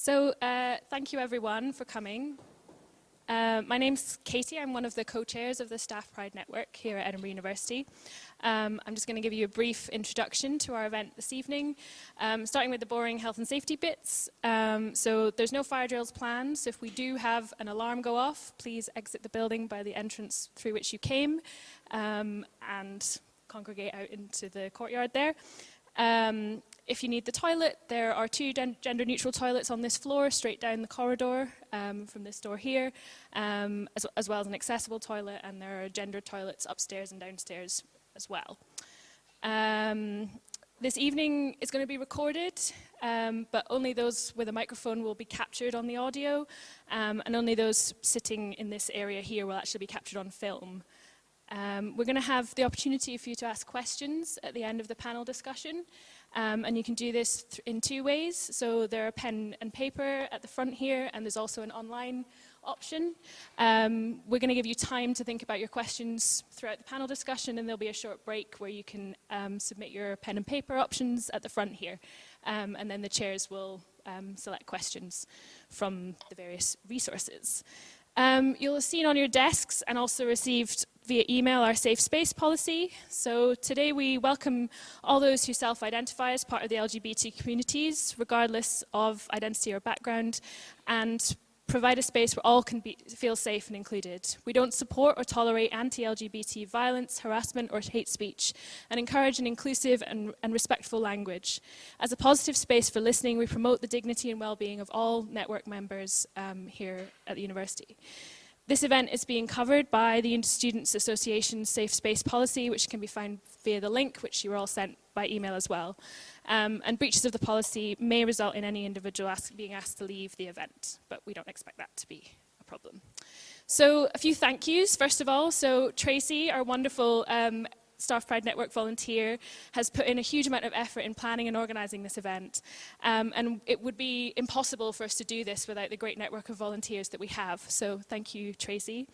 So thank you everyone for coming. My name's Katie. I'm one of the co-chairs of the Staff Pride Network here at Edinburgh University. I'm just going to give you a brief introduction to our event this evening, starting with the boring health and safety bits. So there's no fire drills planned, so if we do have an alarm go off, please exit the building by the entrance through which you came and congregate out into the courtyard there. If you need the toilet, there are two gender-neutral toilets on this floor, straight down the corridor from this door here, as well as an accessible toilet, and there are gender toilets upstairs and downstairs as well. This evening is going to be recorded, but only those with a microphone will be captured on the audio, and only those sitting in this area here will actually be captured on film. We're going to have the opportunity for you to ask questions at the end of the panel discussion. And you can do this in two ways. So there are pen and paper at the front here, and there's also an online option. We're going to give you time to think about your questions throughout the panel discussion, and there'll be a short break where you can submit your pen and paper options at the front here. And then the chairs will select questions from the various resources. You'll have seen on your desks and also received via email our safe space policy. So today we welcome all those who self-identify as part of the LGBT communities, regardless of identity or background, and provide a space where all can feel safe and included. We don't support or tolerate anti-LGBT violence, harassment, or hate speech, and encourage an inclusive and respectful language. As a positive space for listening, we promote the dignity and well-being of all network members here at the university. This event is being covered by the Students' Association's Safe Space Policy, which can be found via the link, which you were all sent by email as well. And breaches of the policy may result in any individual being asked to leave the event, but we don't expect that to be a problem. So a few thank yous, first of all. So Tracy, our wonderful Staff Pride Network volunteer, has put in a huge amount of effort in planning and organising this event. And it would be impossible for us to do this without the great network of volunteers that we have. So thank you, Tracy.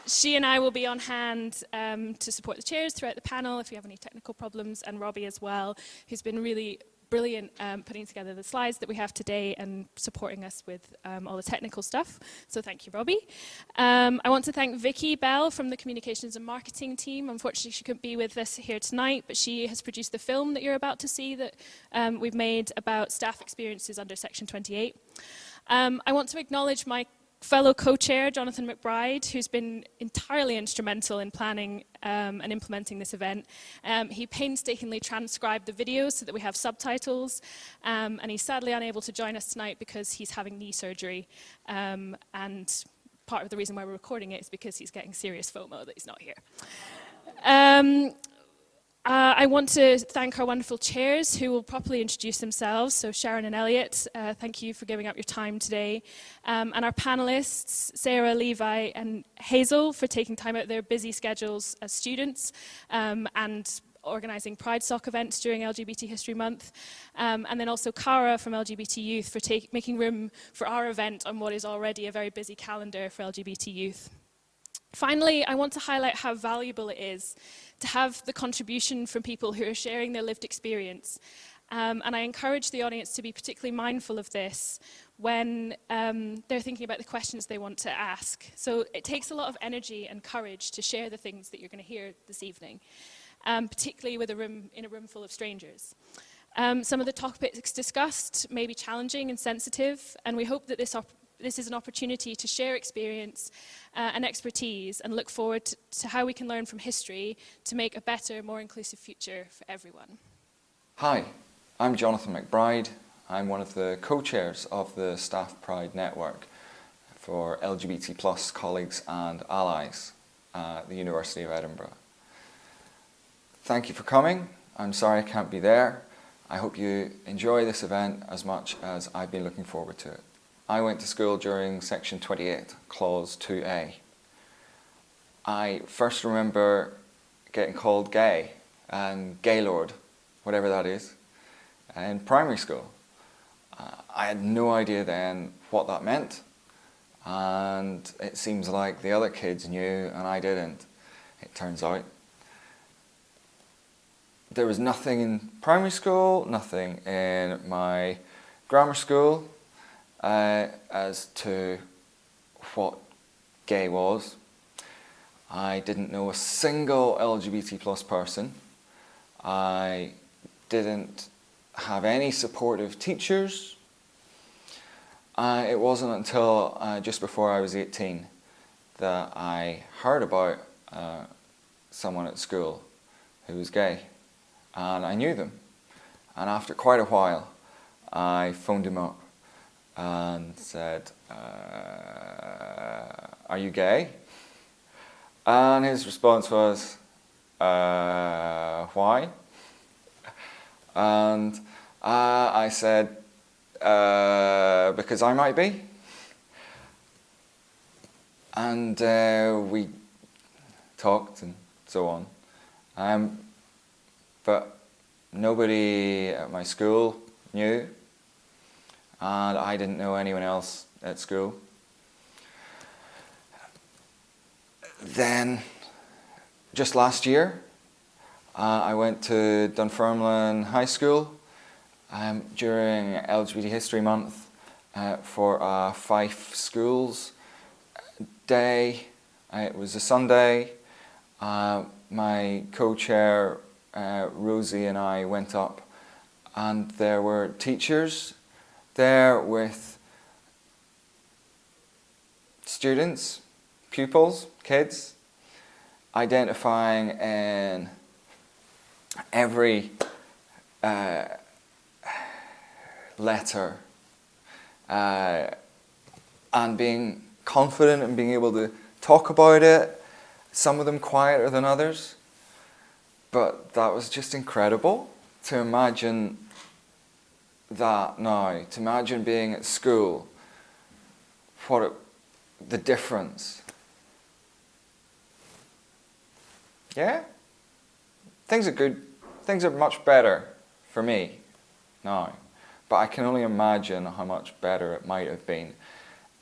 She and I will be on hand to support the chairs throughout the panel if we have any technical problems, and Robbie as well, who's been really brilliant putting together the slides that we have today and supporting us with all the technical stuff. So thank you, Robbie. I want to thank Vicki Bell from the Communications and Marketing team. Unfortunately, she couldn't be with us here tonight, but she has produced the film that you're about to see that we've made about staff experiences under Section 28. I want to acknowledge my fellow co-chair, Jonathan Mcbride, who's been entirely instrumental in planning and implementing this event. He painstakingly transcribed the videos so that we have subtitles, and he's sadly unable to join us tonight because he's having knee surgery, and part of the reason why we're recording it is because he's getting serious FOMO that he's not here. I want to thank our wonderful chairs who will properly introduce themselves. So Sharon and Elliot, thank you for giving up your time today. And our panelists, Sarah, Levi, and Hazel, for taking time out of their busy schedules as students and organising PrideSoc events during LGBT History Month. And then also Cara from LGBT Youth for making room for our event on what is already a very busy calendar for LGBT youth. Finally, I want to highlight how valuable it is to have the contribution from people who are sharing their lived experience. And I encourage the audience to be particularly mindful of this when they're thinking about the questions they want to ask. So it takes a lot of energy and courage to share the things that you're going to hear this evening, particularly in a room full of strangers. Some of the topics discussed may be challenging and sensitive, and we hope that this is an opportunity to share experience and expertise and look forward to how we can learn from history to make a better, more inclusive future for everyone. Hi, I'm Jonathan Mcbride. I'm one of the co-chairs of the Staff Pride Network for LGBT+ colleagues and allies at the University of Edinburgh. Thank you for coming. I'm sorry I can't be there. I hope you enjoy this event as much as I've been looking forward to it. I went to school during Section 28, Clause 2A. I first remember getting called gay and gaylord, whatever that is, in primary school. I had no idea then what that meant, and it seems like the other kids knew and I didn't, it turns out. there was nothing in primary school, nothing in my grammar school as to what gay was. I didn't know a single LGBT plus person. I didn't have any supportive teachers. It wasn't until just before I was 18 that I heard about someone at school who was gay, and I knew them. And after quite a while, I phoned him up and said, "Are you gay?" And his response was, "Why?" And I said, "Because I might be." And we talked and so on. But nobody at my school knew, and I didn't know anyone else at school. Then, just last year, I went to Dunfermline High School during LGBT History Month for a Fife Schools Day. It was a Sunday. My co-chair Rosie and I went up, and there were teachers there with students, pupils, kids, identifying in every letter and being confident and being able to talk about it, some of them quieter than others. But that was just incredible to imagine that now, to imagine being at school, the difference. Yeah? Things are good, things are much better for me now. But I can only imagine how much better it might have been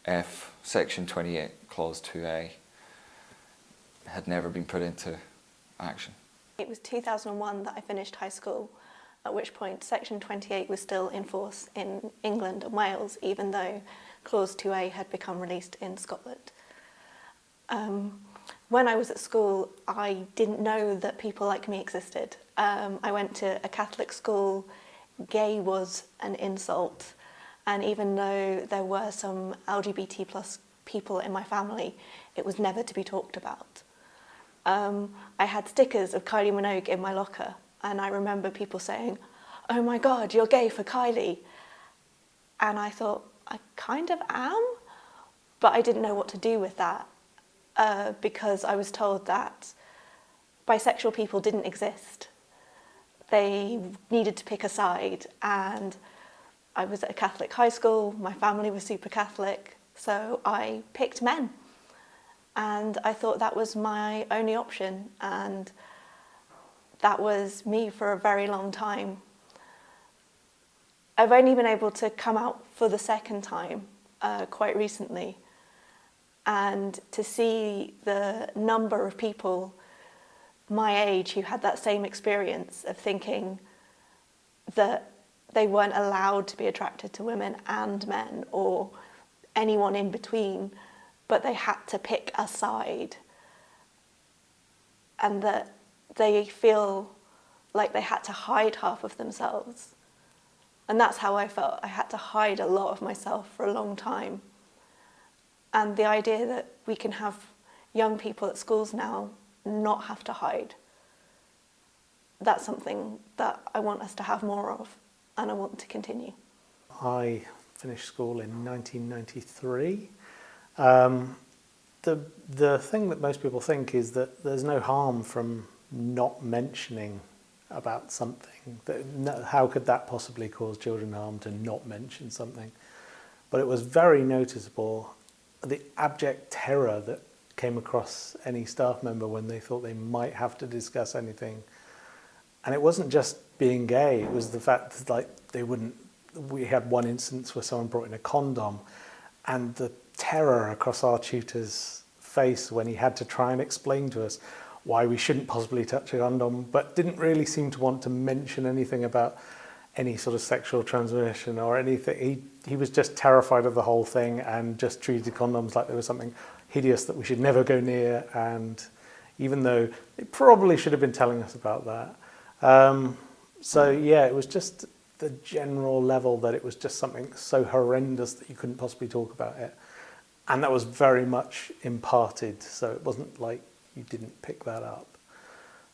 if Section 28, Clause 2A had never been put into action. It was 2001 that I finished high school, at which point Section 28 was still in force in England and Wales, even though Clause 2A had become released in Scotland. When I was at school, I didn't know that people like me existed. I went to a Catholic school. Gay was an insult, and even though there were some LGBT plus people in my family, it was never to be talked about. I had stickers of Kylie Minogue in my locker, and I remember people saying, "Oh my God, you're gay for Kylie." And I thought, I kind of am, but I didn't know what to do with that because I was told that bisexual people didn't exist. They needed to pick a side, and I was at a Catholic high school, my family was super Catholic, so I picked men. And I thought that was my only option, and that was me for a very long time. I've only been able to come out for the second time quite recently, and to see the number of people my age who had that same experience of thinking that they weren't allowed to be attracted to women and men or anyone in between, but they had to pick a side, and that they feel like they had to hide half of themselves. And that's how I felt. I had to hide a lot of myself for a long time. And the idea that we can have young people at schools now not have to hide, that's something that I want us to have more of, and I want to continue. I finished school in 1993. The thing that most people think is that there's no harm from not mentioning about something. How could that possibly cause children harm to not mention something? But it was very noticeable, the abject terror that came across any staff member when they thought they might have to discuss anything. And it wasn't just being gay, it was the fact that we had one instance where someone brought in a condom, and the terror across our tutor's face when he had to try and explain to us why we shouldn't possibly touch a condom, but didn't really seem to want to mention anything about any sort of sexual transmission or anything. He was just terrified of the whole thing and just treated condoms like they were something hideous that we should never go near, and even though they probably should have been telling us about that. So yeah, it was just the general level that it was just something so horrendous that you couldn't possibly talk about it. And that was very much imparted, so it wasn't like you didn't pick that up.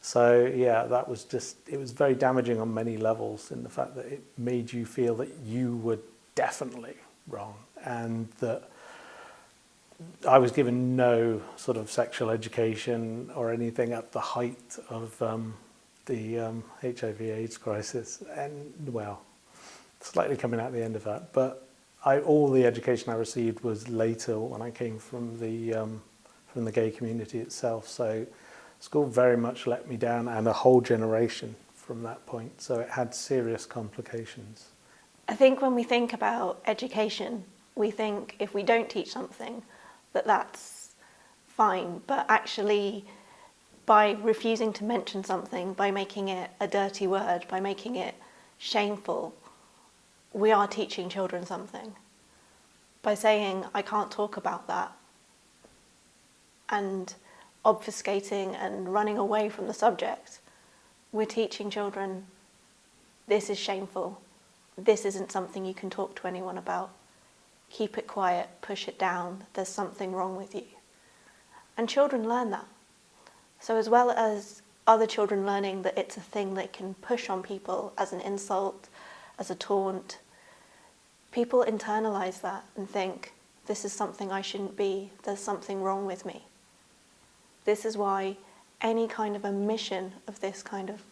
So yeah, that was just, it was very damaging on many levels in the fact that it made you feel that you were definitely wrong, and that I was given no sort of sexual education or anything at the height of the HIV/AIDS crisis, and well, slightly coming out the end of that. But all the education I received was later when I came from the gay community itself. So school very much let me down, and a whole generation from that point. So it had serious complications. I think when we think about education, we think if we don't teach something, that's fine. But actually, by refusing to mention something, by making it a dirty word, by making it shameful, we are teaching children something. By saying, I can't talk about that, and obfuscating and running away from the subject, we're teaching children, this is shameful. This isn't something you can talk to anyone about. Keep it quiet, push it down, there's something wrong with you. And children learn that. So as well as other children learning that it's a thing they can push on people as an insult, as a taunt, people internalize that and think, this is something I shouldn't be, there's something wrong with me. This is why any kind of omission of this kind of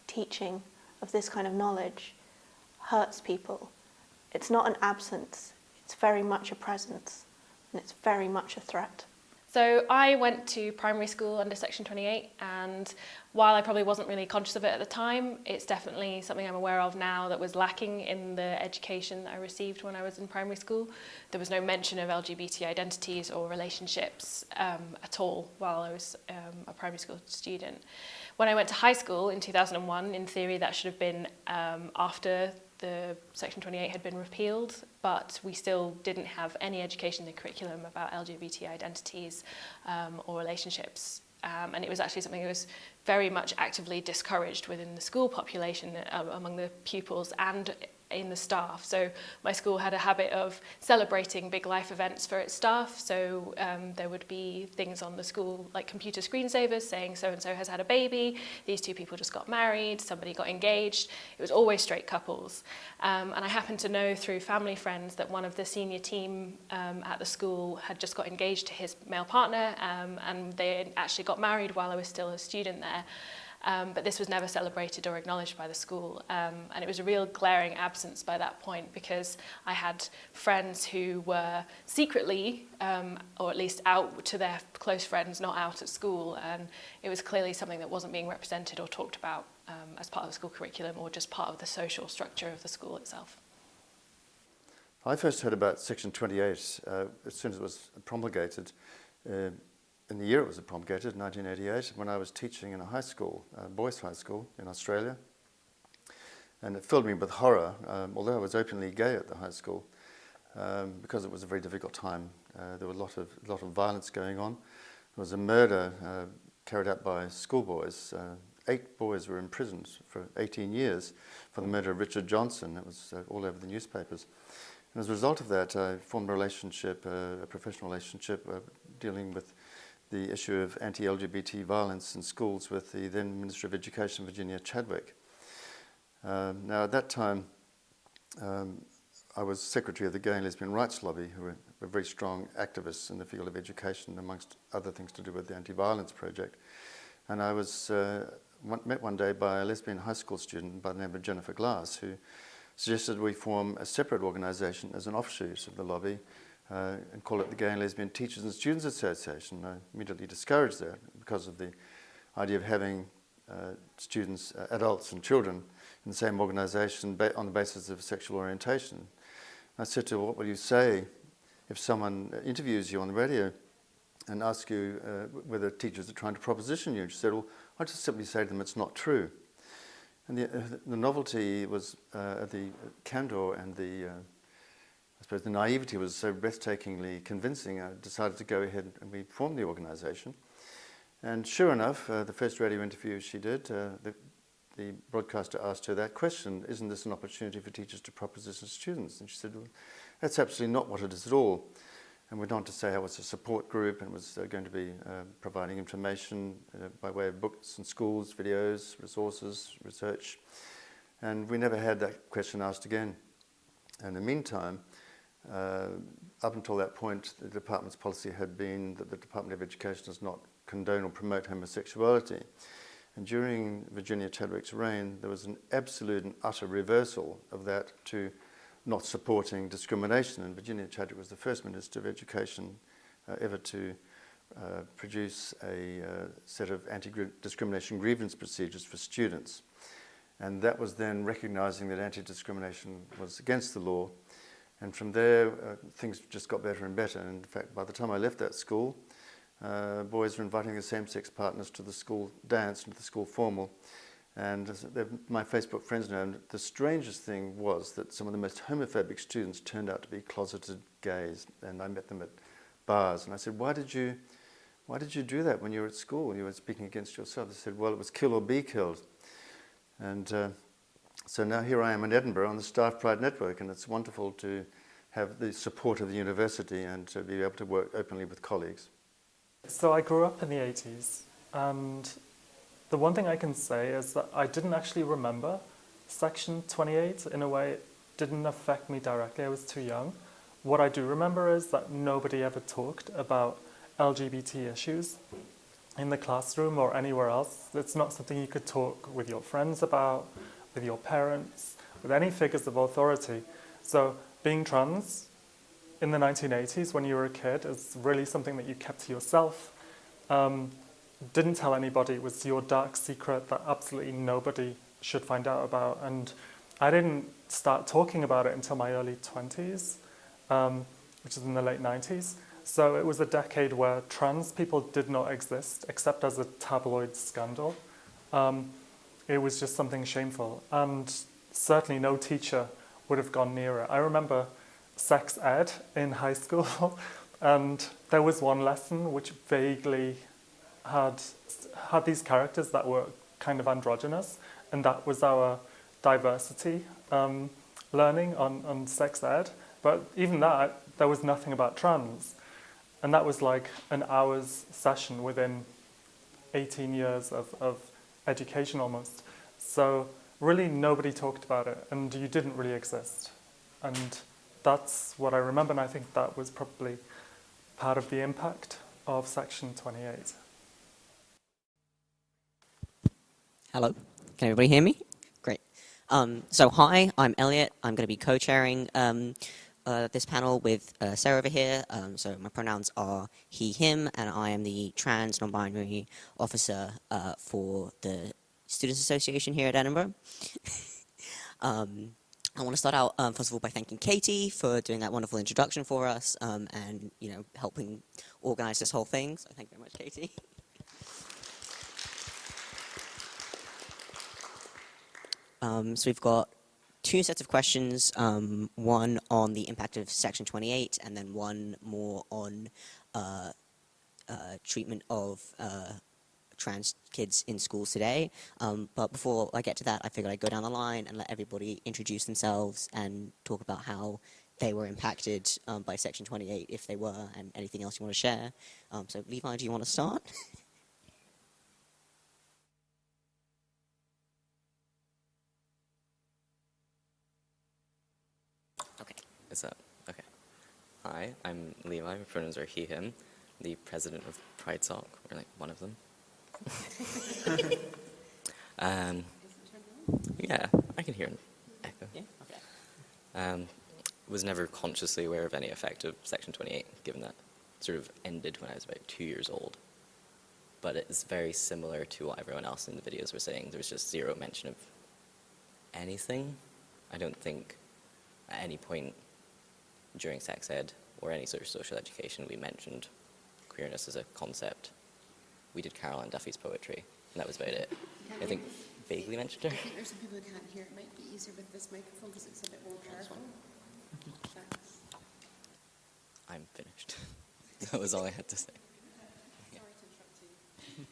teaching, of this kind of knowledge, hurts people. It's not an absence, it's very much a presence, and it's very much a threat. So I went to primary school under Section 28, and while I probably wasn't really conscious of it at the time, it's definitely something I'm aware of now that was lacking in the education that I received when I was in primary school. There was no mention of LGBT identities or relationships at all while I was a primary school student. When I went to high school in 2001, in theory that should have been after the Section 28 had been repealed, but we still didn't have any education in the curriculum about LGBT identities or relationships. And it was actually something that was very much actively discouraged within the school population, among the pupils and in the staff. So my school had a habit of celebrating big life events for its staff. So there would be things on the school like computer screensavers saying so-and-so has had a baby, these two people just got married, somebody got engaged. It was always straight couples. And I happened to know through family friends that one of the senior team at the school had just got engaged to his male partner, and they actually got married while I was still a student there. But this was never celebrated or acknowledged by the school. And it was a real glaring absence by that point, because I had friends who were secretly, or at least out to their close friends, not out at school. And it was clearly something that wasn't being represented or talked about as part of the school curriculum, or just part of the social structure of the school itself. I first heard about Section 28 as soon as it was promulgated. In the year it was promulgated, 1988, when I was teaching in a high school, boys' high school in Australia. And it filled me with horror, although I was openly gay at the high school, because it was a very difficult time. There was a lot of violence going on. There was a murder carried out by schoolboys. 8 boys were imprisoned for 18 years for the murder of Richard Johnson. It was all over the newspapers. And as a result of that, I formed a relationship, a professional relationship, dealing with the issue of anti-LGBT violence in schools with the then Minister of Education, Virginia Chadwick. Now at that time, I was secretary of the Gay and Lesbian Rights Lobby, who were very strong activists in the field of education, amongst other things to do with the anti-violence project. And I was met one day by a lesbian high school student by the name of Jennifer Glass, who suggested we form a separate organisation as an offshoot of the lobby, and call it the Gay and Lesbian Teachers and Students Association. I immediately discouraged that because of the idea of having students, adults and children in the same organisation on the basis of sexual orientation. I said to her, what will you say if someone interviews you on the radio and ask you whether teachers are trying to proposition you. And she said, well, I'll just simply say to them it's not true. And the novelty was, the candor and I suppose the naivety was so breathtakingly convincing, I decided to go ahead and we formed the organisation. And sure enough, the first radio interview she did, the broadcaster asked her that question, isn't this an opportunity for teachers to proposition students? And she said, well, that's absolutely not what it is at all. And went on to say how it was a support group and was going to be providing information by way of books and schools, videos, resources, research. And we never had that question asked again. In the meantime, up until that point, the department's policy had been that the Department of Education does not condone or promote homosexuality. And during Virginia Chadwick's reign, there was an absolute and utter reversal of that to not supporting discrimination. And Virginia Chadwick was the first Minister of Education ever to produce a set of anti-discrimination grievance procedures for students. And that was then recognising that anti-discrimination was against the law. And from there, things just got better and better. And in fact, by the time I left that school, boys were inviting their same-sex partners to the school dance and to the school formal. And they're my Facebook friends now. And the strangest thing was that some of the most homophobic students turned out to be closeted gays. And I met them at bars. And I said, why did you do that when you were at school? You were speaking against yourself. They said, well, it was kill or be killed. And so now here I am in Edinburgh on the Staff Pride Network. And it's wonderful to have the support of the university and to be able to work openly with colleagues. So I grew up in the 80s, and the one thing I can say is that I didn't actually remember Section 28. In a way, it didn't affect me directly. I was too young. What I do remember is that nobody ever talked about LGBT issues in the classroom or anywhere else. It's not something you could talk with your friends about, with your parents, with any figures of authority. So being trans in the 1980s when you were a kid is really something that you kept to yourself. Didn't tell anybody. It was your dark secret that absolutely nobody should find out about. And I didn't start talking about it until my early 20s, which is in the late 90s. So it was a decade where trans people did not exist, except as a tabloid scandal. It was just something shameful. And certainly no teacher would have gone near it. I remember sex ed in high school, and there was one lesson which vaguely had these characters that were kind of androgynous, and that was our diversity learning on sex ed. But even that, there was nothing about trans. And that was like an hour's session within 18 years of education almost. So really nobody talked about it, and you didn't really exist. And that's what I remember, and I think that was probably part of the impact of Section 28. Hello, can everybody hear me? Great. So hi, I'm Elliot. I'm going to be co-chairing this panel with Sarah over here. So my pronouns are he, him, and I am the trans non-binary officer for the Students Association here at Edinburgh. I want to start out, first of all, by thanking Katie for doing that wonderful introduction for us and, helping organize this whole thing. So thank you very much, Katie. So we've got two sets of questions, one on the impact of Section 28 and then one more on treatment of trans kids in schools today. But before I get to that, I figured I'd go down the line and let everybody introduce themselves and talk about how they were impacted by Section 28, if they were, and anything else you want to share. So Levi, do you want to start? Okay. Is that okay? Hi, I'm Levi. My pronouns are he, him. The president of PrideSoc, or like one of them. Yeah, I can hear an echo. Yeah. Okay. Was never consciously aware of any effect of Section 28, given that it sort of ended when I was about 2 years old. But it's very similar to what everyone else in the videos were saying. There was just zero mention of anything. I don't think at any point during sex ed or any sort of social education we mentioned queerness as a concept. We did Caroline Duffy's poetry, and that was about it. I think vaguely mentioned her. I think there's some people who can't hear. It might be easier with this microphone because it's a bit more powerful. I'm finished. That was all I had to say. Sorry to interrupt you.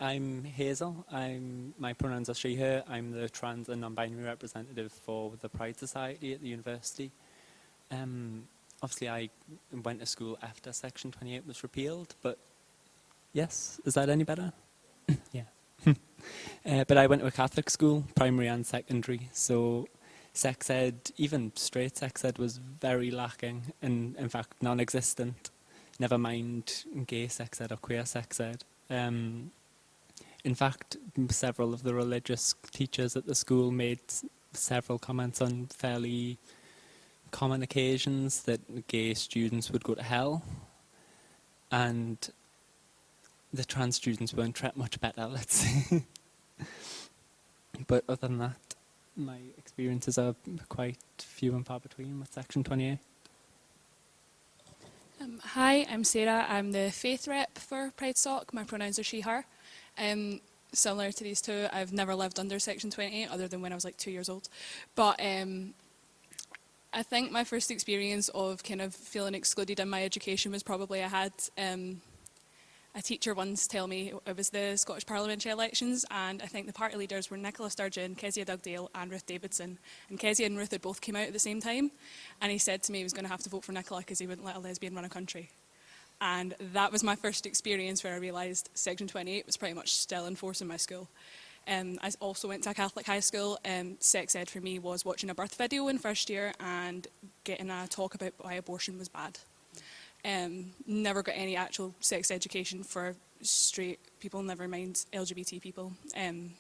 I'm Hazel. My pronouns are she, her. I'm the trans and non-binary representative for the Pride Society at the university. Obviously, I went to school after Section 28 was repealed, but yes, is that any better? Yeah. But I went to a Catholic school, primary and secondary, so sex ed, even straight sex ed, was very lacking, and in fact non-existent, never mind gay sex ed or queer sex ed. In fact, several of the religious teachers at the school made several comments on fairly common occasions that gay students would go to hell, and the trans students weren't treated much better, let's say. But other than that, my experiences are quite few and far between with Section 28. Hi, I'm Sarah. I'm the faith rep for PrideSoc. My pronouns are she, her. Similar to these two, I've never lived under Section 28 other than when I was like 2 years old. But I think my first experience of kind of feeling excluded in my education was probably I had a teacher once tell me it was the Scottish parliamentary elections, and I think the party leaders were Nicola Sturgeon, Kezia Dugdale and Ruth Davidson. And Kezia and Ruth had both come out at the same time, and he said to me he was going to have to vote for Nicola because he wouldn't let a lesbian run a country. And that was my first experience where I realised Section 28 was pretty much still in force in my school. I also went to a Catholic high school. Sex ed for me was watching a birth video in first year and getting a talk about why abortion was bad. Never got any actual sex education for straight people, never mind LGBT people. And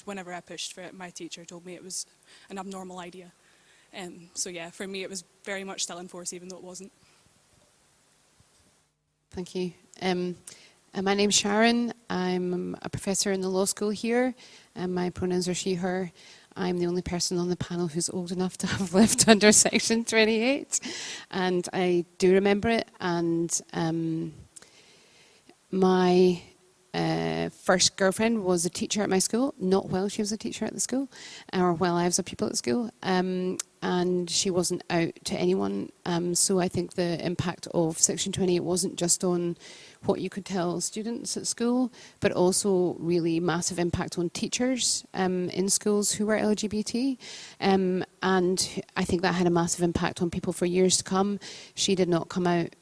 whenever I pushed for it, my teacher told me it was an abnormal idea. So yeah, for me it was very much still in force even though it wasn't. Thank you. My name's Sharon. I'm a professor in the law school here, and my pronouns are she, her. I'm the only person on the panel who's old enough to have lived under Section 28, and I do remember it. And my first girlfriend was a teacher at my school, not while she was a teacher at the school, or while I was a pupil at school, and she wasn't out to anyone. So I think the impact of Section 28 wasn't just on what you could tell students at school, but also really massive impact on teachers in schools who were LGBT. And I think that had a massive impact on people for years to come. She did not come out.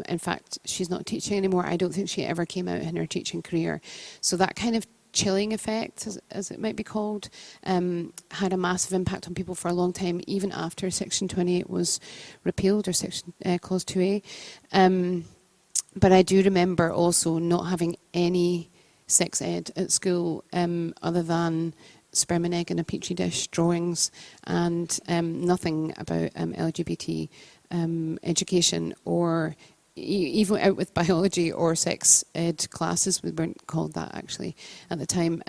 In fact, she's not teaching anymore. I don't think she ever came out in her teaching career. So that kind of chilling effect, as it might be called, had a massive impact on people for a long time, even after Section 28 was repealed, or Section Clause 2A. But I do remember also not having any sex ed at school other than sperm and egg in a petri dish drawings, and nothing about LGBT education, or even out with biology or sex ed classes. We weren't called that actually at the time.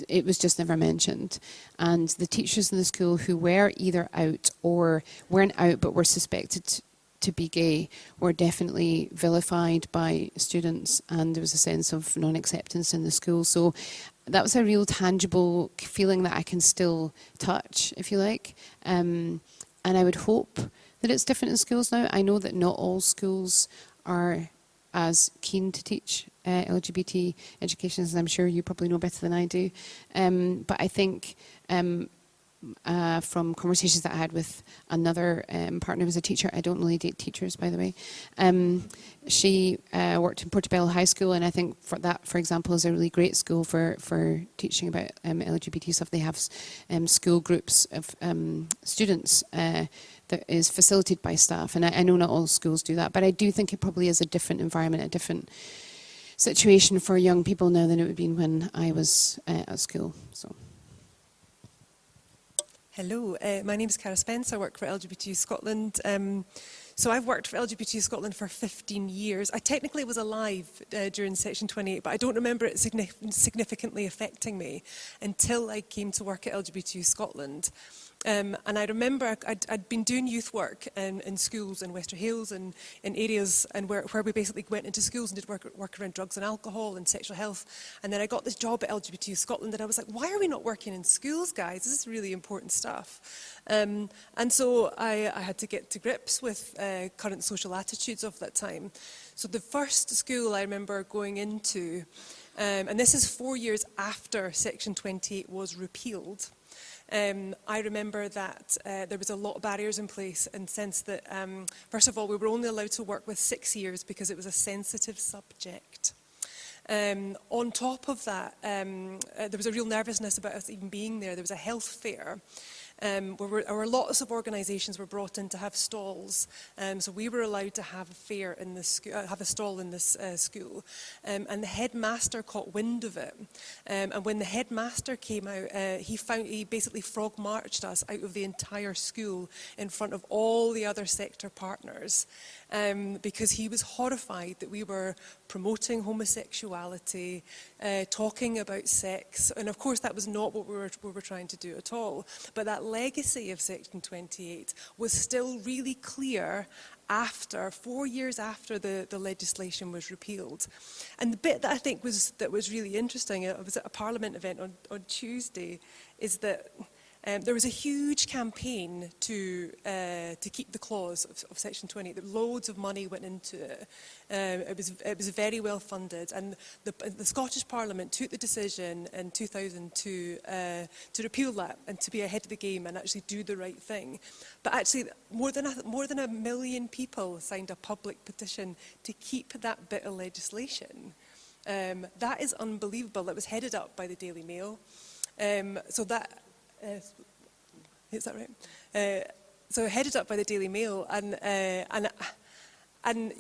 It was just never mentioned. And the teachers in the school who were either out or weren't out but were suspected to be gay were definitely vilified by students, and there was a sense of non-acceptance in the school. So that was a real tangible feeling that I can still touch, if you like. And I would hope that it's different in schools now. I know that not all schools are as keen to teach LGBT education, as I'm sure you probably know better than I do. But I think from conversations that I had with another partner who was a teacher, I don't really date teachers, by the way, she worked in Portobello High School, and I think for example, is a really great school for teaching about LGBT stuff. They have school groups of students that is facilitated by staff, and I know not all schools do that, but I do think it probably is a different environment, a different situation for young people now than it would have been when I was at school. So. Hello, my name is Cara Spence. I work for LGBT Scotland. So I've worked for LGBT Scotland for 15 years. I technically was alive during Section 28, but I don't remember it significantly affecting me until I came to work at LGBT Scotland. And I remember I'd been doing youth work in schools in Wester Hailes and in areas and where we basically went into schools and did work around drugs and alcohol and sexual health. And then I got this job at LGBT Scotland, and I was like, why are we not working in schools, guys? This is really important stuff. And so I had to get to grips with current social attitudes of that time. So the first school I remember going into, and this is 4 years after Section 28 was repealed, I remember that there was a lot of barriers in place in the sense that, first of all, we were only allowed to work with 6 years because it was a sensitive subject. On top of that, there was a real nervousness about us even being there. There was a health fair. Where lots of organisations were brought in to have stalls, so we were allowed to have a fair in the have a stall in this school, and the headmaster caught wind of it. And when the headmaster came out, he basically frog marched us out of the entire school in front of all the other sector partners, because he was horrified that we were promoting homosexuality, talking about sex, and of course that was not what we were trying to do at all. But that legacy of Section 28 was still really clear after, 4 years after the legislation was repealed. And the bit that I think was really interesting, I was at a Parliament event on Tuesday, is that there was a huge campaign to keep the clause of Section 28. That loads of money went into it. It was very well funded, and the Scottish Parliament took the decision in 2002 to repeal that and to be ahead of the game and actually do the right thing. But actually, more than 1 million people signed a public petition to keep that bit of legislation. That is unbelievable. It was headed up by the Daily Mail. So that. Is that right? So headed up by the Daily Mail, and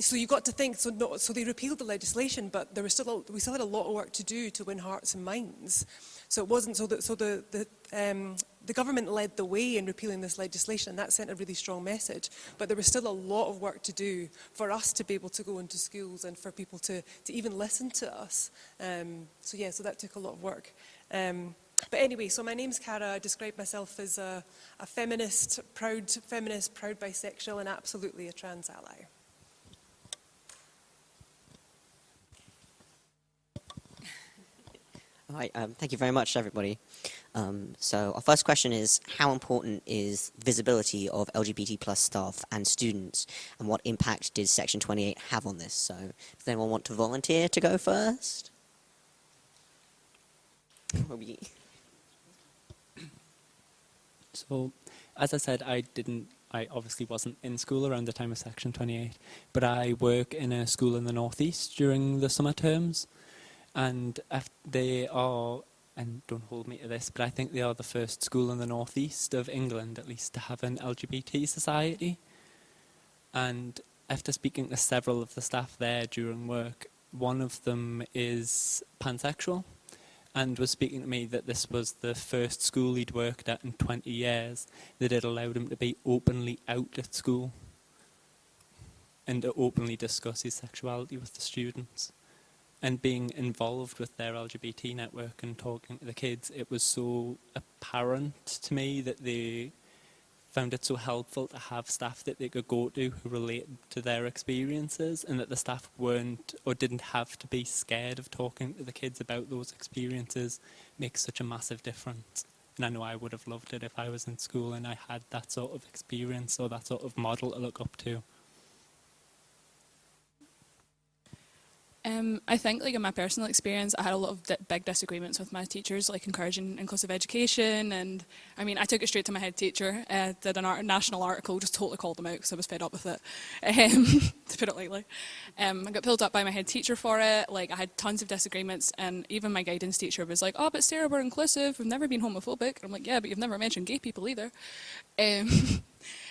so you got to think. So they repealed the legislation, but we still had a lot of work to do to win hearts and minds. So it wasn't the government led the way in repealing this legislation, and that sent a really strong message. But there was still a lot of work to do for us to be able to go into schools and for people to even listen to us. So that took a lot of work. But anyway, so my name's Cara. I describe myself as a feminist, proud bisexual, and absolutely a trans ally. All right, thank you very much, everybody. So our first question is, how important is visibility of LGBT plus staff and students, and what impact did Section 28 have on this? So does anyone want to volunteer to go first? Robbie. So, as I said, I obviously wasn't in school around the time of Section 28, but I work in a school in the northeast during the summer terms, and they are, and don't hold me to this, but I think they are the first school in the northeast of England, at least, to have an LGBT society. And after speaking to several of the staff there during work, one of them is pansexual, and was speaking to me that this was the first school he'd worked at in 20 years that had allowed him to be openly out at school and to openly discuss his sexuality with the students. And being involved with their LGBT network and talking to the kids, it was so apparent to me that they found it so helpful to have staff that they could go to who related to their experiences, and that the staff weren't or didn't have to be scared of talking to the kids about those experiences makes such a massive difference. And I know I would have loved it if I was in school and I had that sort of experience or that sort of model to look up to. I think, like, in my personal experience, I had a lot of big disagreements with my teachers, like encouraging inclusive education. And I mean, I took it straight to my head teacher, did a national article, just totally called them out because I was fed up with it, to put it lightly. I got pulled up by my head teacher for it. Like, I had tons of disagreements, and even my guidance teacher was like, "Oh, but Sarah, we're inclusive. We've never been homophobic." I'm like, "Yeah, but you've never mentioned gay people either."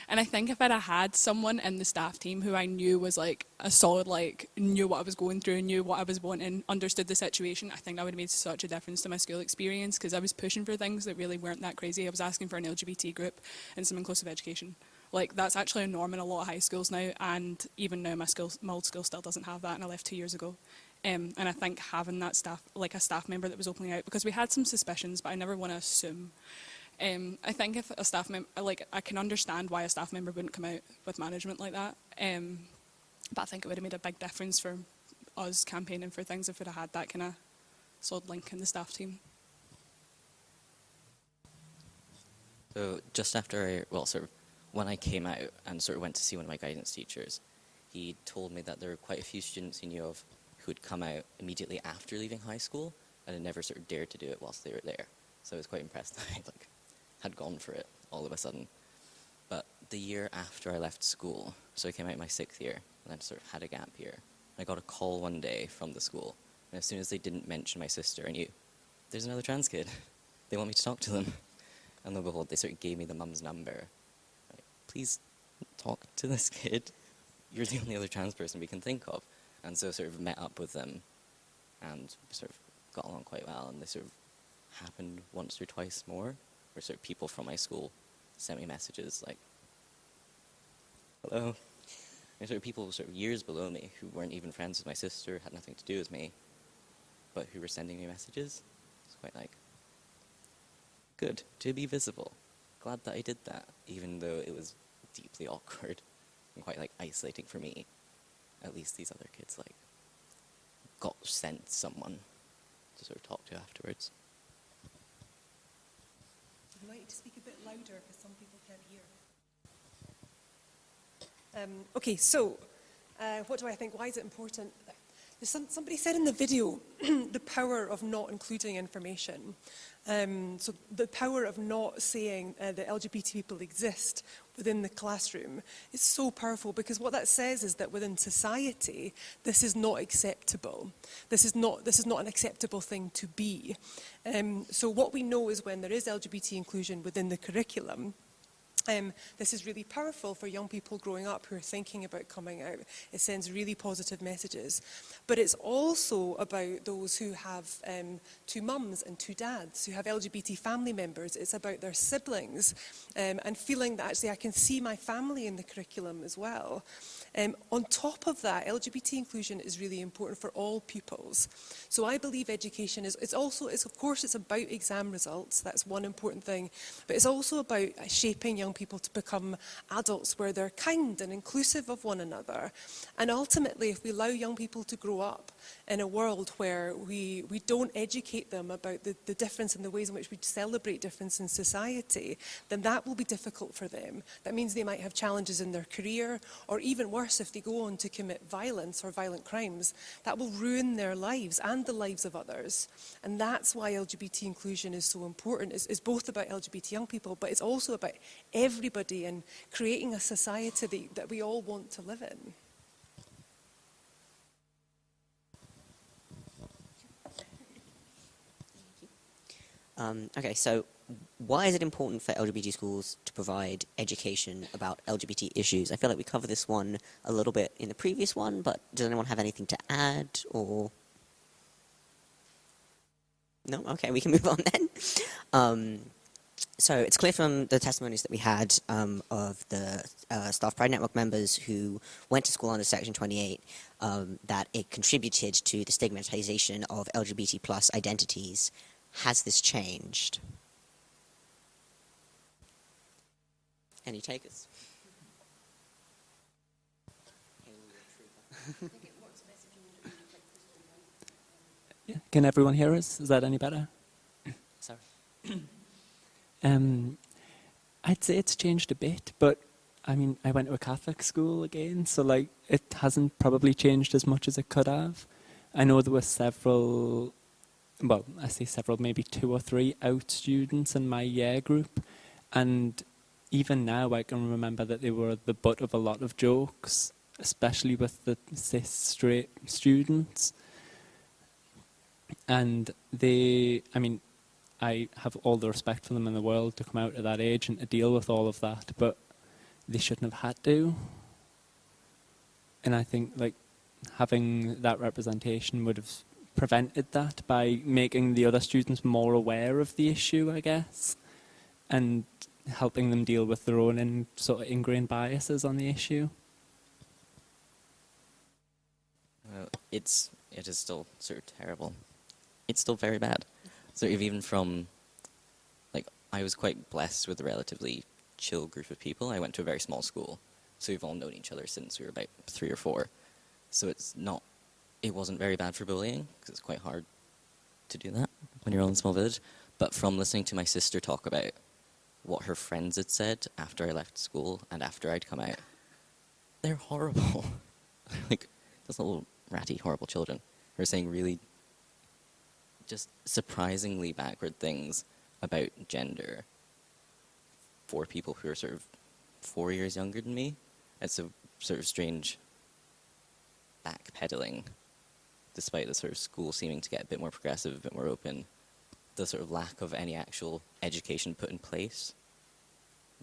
And I think if I'd have had someone in the staff team who I knew was like a solid, like, knew what I was going through, knew what I was wanting, understood the situation, I think that would have made such a difference to my school experience, because I was pushing for things that really weren't that crazy. I was asking for an LGBT group and some inclusive education. Like, that's actually a norm in a lot of high schools now, and even now my old school still doesn't have that, and I left 2 years ago. And I think having that staff, like a staff member that was openly out, because we had some suspicions, but I never want to assume. I think if a staff member, I can understand why a staff member wouldn't come out with management like that, but I think it would have made a big difference for us campaigning for things if we'd have had that kind of solid link in the staff team. So just after, when I came out and sort of went to see one of my guidance teachers, he told me that there were quite a few students he knew of who had come out immediately after leaving high school and had never sort of dared to do it whilst they were there. So I was quite impressed that I had gone for it all of a sudden. But the year after I left school, so I came out in my 6th year, and then sort of had a gap year, I got a call one day from the school, and as soon as they didn't mention my sister, I knew, there's another trans kid. They want me to talk to them. And lo and behold, they sort of gave me the mum's number. Like, please talk to this kid. You're the only other trans person we can think of. And so sort of met up with them and sort of got along quite well. And they sort of happened once or twice more, where sort of people from my school sent me messages like, hello. And sort of people sort of years below me who weren't even friends with my sister, had nothing to do with me, but who were sending me messages. It's quite like, good to be visible. Glad that I did that, even though it was deeply awkward and quite isolating for me. At least these other kids got sent someone to sort of talk to afterwards. I'd like you to speak a bit louder because some people can't hear. Okay, so what do I think? Why is it important? Somebody said in the video the power of not including information. So the power of not saying that LGBT people exist within the classroom is so powerful, because what that says is that within society, this is not acceptable. This is not an acceptable thing to be. So what we know is when there is LGBT inclusion within the curriculum, this is really powerful for young people growing up who are thinking about coming out. It sends really positive messages. But it's also about those who have 2 mums and 2 dads, who have LGBT family members. It's about their siblings and feeling that actually I can see my family in the curriculum as well. On top of that, LGBT inclusion is really important for all pupils. So I believe education is of course it's about exam results. That's one important thing. But it's also about shaping young people to become adults where they're kind and inclusive of one another. And ultimately, if we allow young people to grow up in a world where we don't educate them about the difference and the ways in which we celebrate difference in society, then that will be difficult for them. That means they might have challenges in their career, or even worse, if they go on to commit violence or violent crimes, that will ruin their lives and the lives of others. And that's why LGBT inclusion is so important. It's both about LGBT young people, but it's also about everybody and creating a society that we all want to live in. Okay, so why is it important for LGBT schools to provide education about LGBT issues? I feel like we covered this one a little bit in the previous one, but does anyone have anything to add, or? No? Okay, we can move on then. So it's clear from the testimonies that we had of the Staff Pride Network members who went to school under Section 28 that it contributed to the stigmatization of LGBT plus identities. Has this changed? Any takers? Yeah. Can everyone hear us? Is that any better? Sorry. I'd say it's changed a bit, but I mean, I went to a Catholic school again, so it hasn't probably changed as much as it could have. I know there were several, well, I say several, maybe 2 or 3 out students in my year group, and even now I can remember that they were the butt of a lot of jokes, especially with the cis straight students. And I have all the respect for them in the world to come out at that age and to deal with all of that, but they shouldn't have had to. And I think having that representation would have prevented that by making the other students more aware of the issue, I guess, and helping them deal with their own sort of ingrained biases on the issue. Well, it is still sort of terrible. It's still very bad. So even from, I was quite blessed with a relatively chill group of people. I went to a very small school, so we've all known each other since we were about 3 or 4. So it wasn't very bad for bullying, because it's quite hard to do that when you're all in a small village. But from listening to my sister talk about what her friends had said after I left school and after I'd come out, they're horrible. Like, those little ratty, horrible children who are saying really just surprisingly backward things about gender for people who are sort of 4 years younger than me. It's a sort of strange backpedaling, despite the sort of school seeming to get a bit more progressive, a bit more open. The sort of lack of any actual education put in place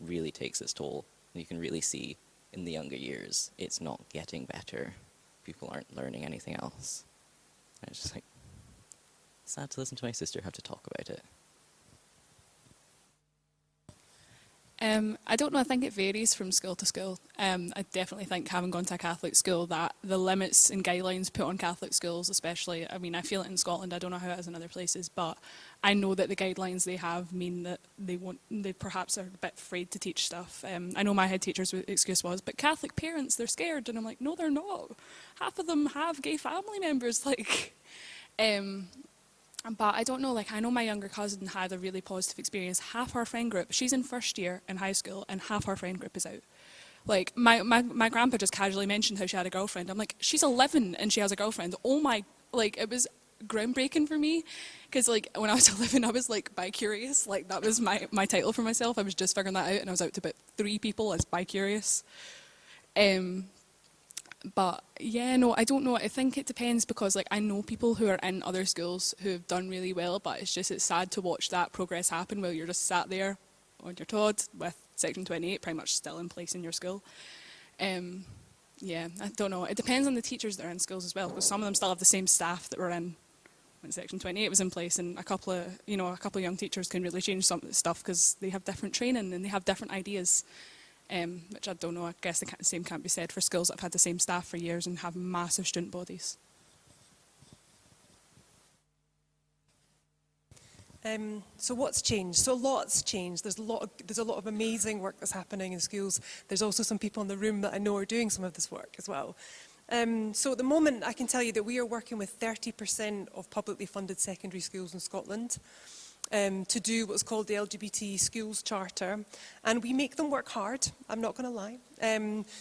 really takes its toll. You can really see in the younger years it's not getting better. People aren't learning anything else. And it's just like, sad to listen to my sister have to talk about it. I don't know, I think it varies from school to school. I definitely think, having gone to a Catholic school, that the limits and guidelines put on Catholic schools especially, I mean, I feel it in Scotland, I don't know how it is in other places, but I know that the guidelines they have mean that they perhaps are a bit afraid to teach stuff. I know my head teacher's excuse was, but Catholic parents, they're scared, and I'm like, no, they're not. Half of them have gay family members, like... But I don't know, like, I know my younger cousin had a really positive experience. Half her friend group, she's in first year in high school, and half her friend group is out. Like, my grandpa just casually mentioned how she had a girlfriend. I'm like, she's 11 and she has a girlfriend. Oh my, like, it was groundbreaking for me. Because, like, when I was 11, I was, like, bi-curious. Like, that was my title for myself. I was just figuring that out, and I was out to about 3 people as bi-curious. But yeah, no, I don't know. I think it depends, because like I know people who are in other schools who have done really well, but it's sad to watch that progress happen while you're just sat there on your Todd with Section 28 pretty much still in place in your school. Yeah, I don't know. It depends on the teachers that are in schools as well, because some of them still have the same staff that were in when Section 28 was in place, and a couple of young teachers can really change some stuff because they have different training and they have different ideas. Which I don't know, I guess the same can't be said for schools that have had the same staff for years and have massive student bodies. So what's changed? So a lot's changed. There's a lot of amazing work that's happening in schools. There's also some people in the room that I know are doing some of this work as well. So at the moment, I can tell you that we are working with 30% of publicly funded secondary schools in Scotland. To do what's called the LGBT Schools Charter, and we make them work hard, I'm not going to lie.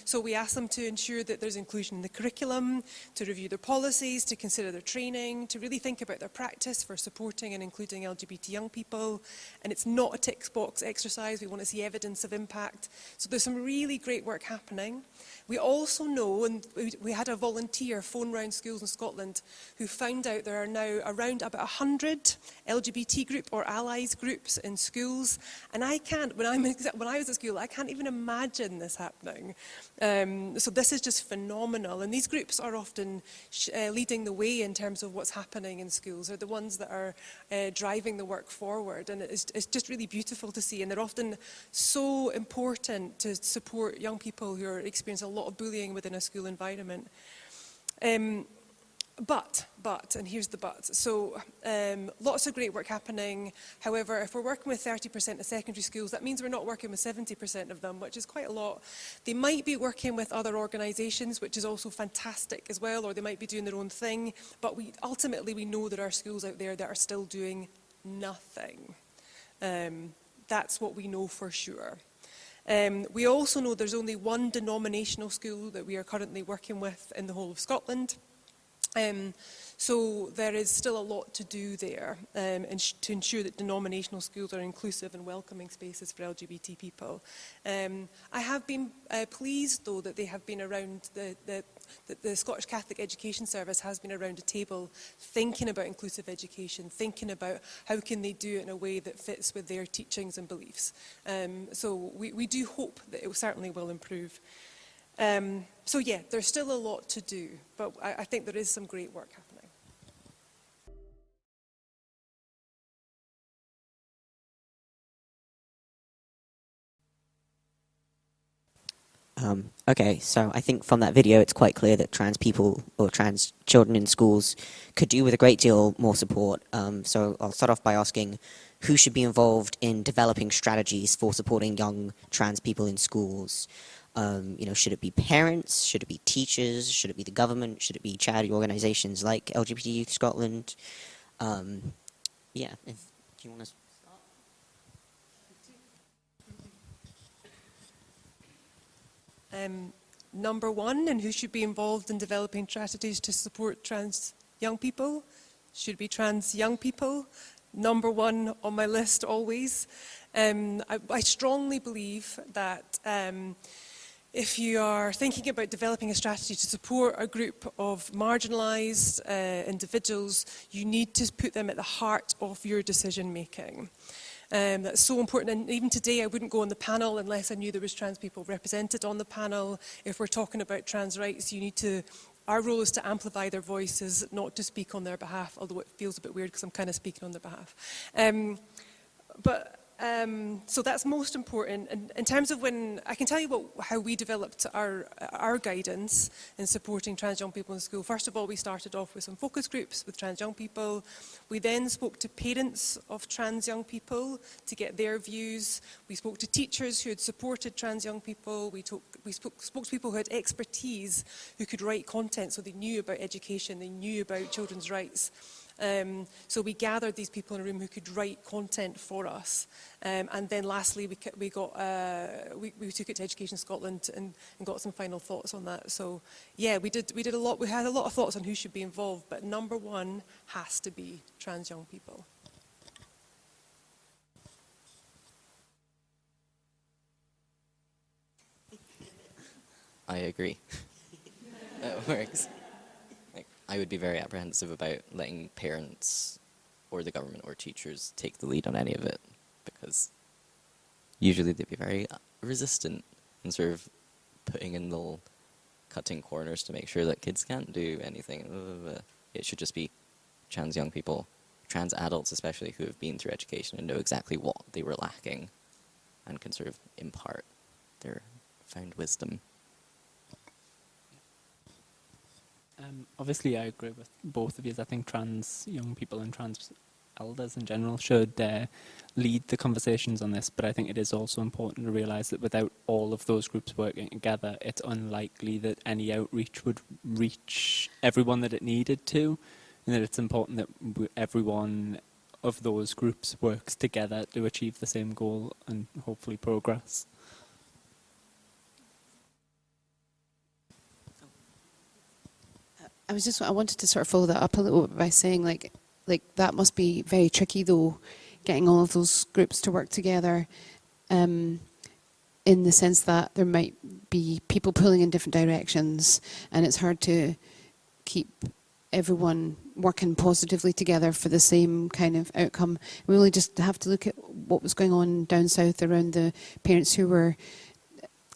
So we ask them to ensure that there's inclusion in the curriculum, to review their policies, to consider their training, to really think about their practice for supporting and including LGBT young people. And it's not a tick box exercise, we want to see evidence of impact. So there's some really great work happening. We also know, and we had a volunteer phone round schools in Scotland who found out there are now around about 100 LGBT group or allies groups in schools. And I can't, when I was at school, I can't even imagine this happening. So this is just phenomenal. And these groups are often leading the way in terms of what's happening in schools. They're the ones that are driving the work forward. And it's just really beautiful to see. And they're often so important to support young people who are experiencing a lot of bullying within a school environment. But, and here's the but, so lots of great work happening. However, if we're working with 30% of secondary schools, that means we're not working with 70% of them, which is quite a lot. They might be working with other organisations, which is also fantastic as well, or they might be doing their own thing, but ultimately we know there are schools out there that are still doing nothing. That's what we know for sure. We also know there's only one denominational school that we are currently working with in the whole of Scotland. So there is still a lot to do there and to ensure that denominational schools are inclusive and welcoming spaces for LGBT people. I have been pleased, though, that they have been around, the Scottish Catholic Education Service has been around a table thinking about inclusive education, thinking about how can they do it in a way that fits with their teachings and beliefs. So we do hope that it certainly will improve. So yeah, there's still a lot to do, but I think there is some great work happening. Okay, so I think from that video it's quite clear that trans people or trans children in schools could do with a great deal more support. So I'll start off by asking who should be involved in developing strategies for supporting young trans people in schools? Should it be parents? Should it be teachers? Should it be the government? Should it be charity organisations like LGBT Youth Scotland? Do you want to... Number one, and who should be involved in developing strategies to support trans young people, should be trans young people. Number one on my list always. I strongly believe that if you are thinking about developing a strategy to support a group of marginalised individuals, you need to put them at the heart of your decision making. That's so important, and even today I wouldn't go on the panel unless I knew there was trans people represented on the panel. If we're talking about trans rights, our role is to amplify their voices, not to speak on their behalf, although it feels a bit weird because I'm kind of speaking on their behalf. So that's most important. And in terms of I can tell you how we developed our guidance in supporting trans young people in school. First of all, we started off with some focus groups with trans young people. We then spoke to parents of trans young people to get their views. We spoke to teachers who had supported trans young people. We spoke to people who had expertise, who could write content, so they knew about education, they knew about children's rights. So we gathered these people in a room who could write content for us, and then lastly we took it to Education Scotland and got some final thoughts on that. So yeah, we did a lot. We had a lot of thoughts on who should be involved, but number one has to be trans young people. I agree. That works. I would be very apprehensive about letting parents or the government or teachers take the lead on any of it, because usually they'd be very resistant and sort of putting in little cutting corners to make sure that kids can't do anything. It should just be trans young people, trans adults especially, who have been through education and know exactly what they were lacking and can sort of impart their found wisdom. Obviously, I agree with both of you. I think trans young people and trans elders in general should lead the conversations on this, but I think it is also important to realise that without all of those groups working together, it's unlikely that any outreach would reach everyone that it needed to, and that it's important that every one of those groups works together to achieve the same goal and hopefully progress. I wanted to sort of follow that up a little bit by saying like that must be very tricky though, getting all of those groups to work together, in the sense that there might be people pulling in different directions, and it's hard to keep everyone working positively together for the same kind of outcome. We only just have to look at what was going on down south around the parents who were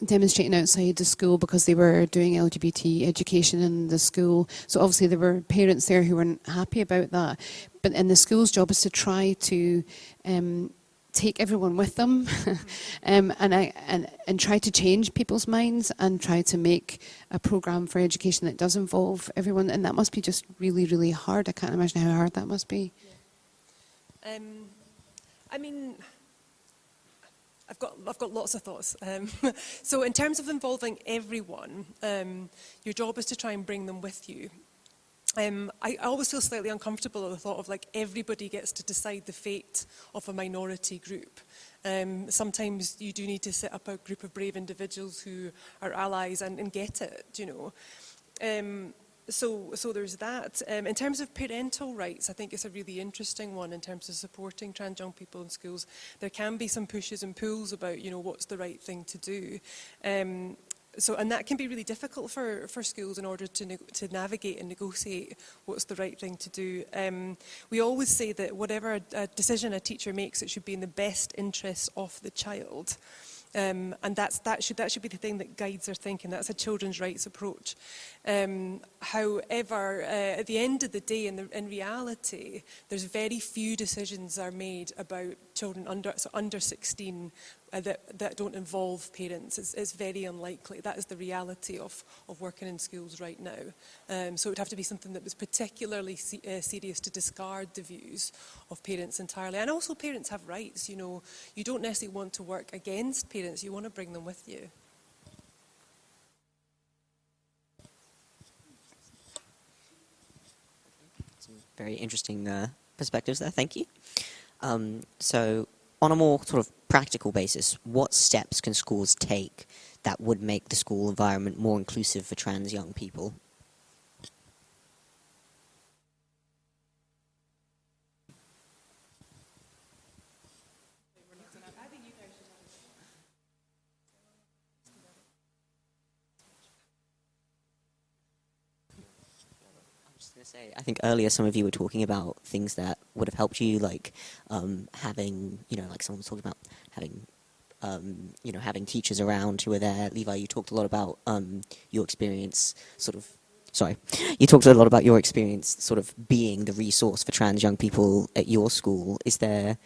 demonstrating outside the school because they were doing LGBT education in the school. So obviously there were parents there who weren't happy about that. But the school's job is to try to take everyone with them and try to change people's minds and try to make a programme for education that does involve everyone. And that must be just really, really hard. I can't imagine how hard that must be. I mean, I've got lots of thoughts. So in terms of involving everyone, your job is to try and bring them with you. I always feel slightly uncomfortable at the thought of like everybody gets to decide the fate of a minority group. Sometimes you do need to set up a group of brave individuals who are allies and get it, you know. So there's that. In terms of parental rights, I think it's a really interesting one in terms of supporting trans young people in schools. There can be some pushes and pulls about, you know, what's the right thing to do. And that can be really difficult for schools in order to navigate and negotiate what's the right thing to do. We always say that whatever a decision a teacher makes, it should be in the best interests of the child. And that should be the thing that guides their thinking. That's a children's rights approach. However, at the end of the day, in reality, there's very few decisions are made about children under 16 that don't involve parents. It's very unlikely. That is the reality of working in schools right now. So it would have to be something that was particularly serious to discard the views of parents entirely. And also parents have rights. You know, you don't necessarily want to work against parents. You want to bring them with you. Some very interesting perspectives there. Thank you. So on a more sort of practical basis, what steps can schools take that would make the school environment more inclusive for trans young people? I think earlier some of you were talking about things that would have helped you, like having, like someone was talking about having, having teachers around who were there. Levi, you talked a lot about your experience you talked a lot about your experience sort of being the resource for trans young people at your school. Is there,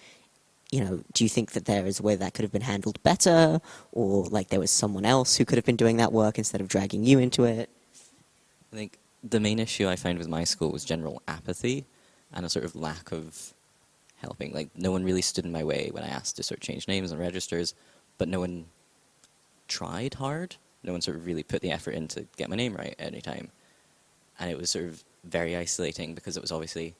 do you think that there is a way that could have been handled better, or like there was someone else who could have been doing that work instead of dragging you into it? I think the main issue I found with my school was general apathy and a sort of lack of helping. Like, no one really stood in my way when I asked to sort of change names and registers, but no one tried hard. No one sort of really put the effort in to get my name right at any time. And it was sort of very isolating because it was obviously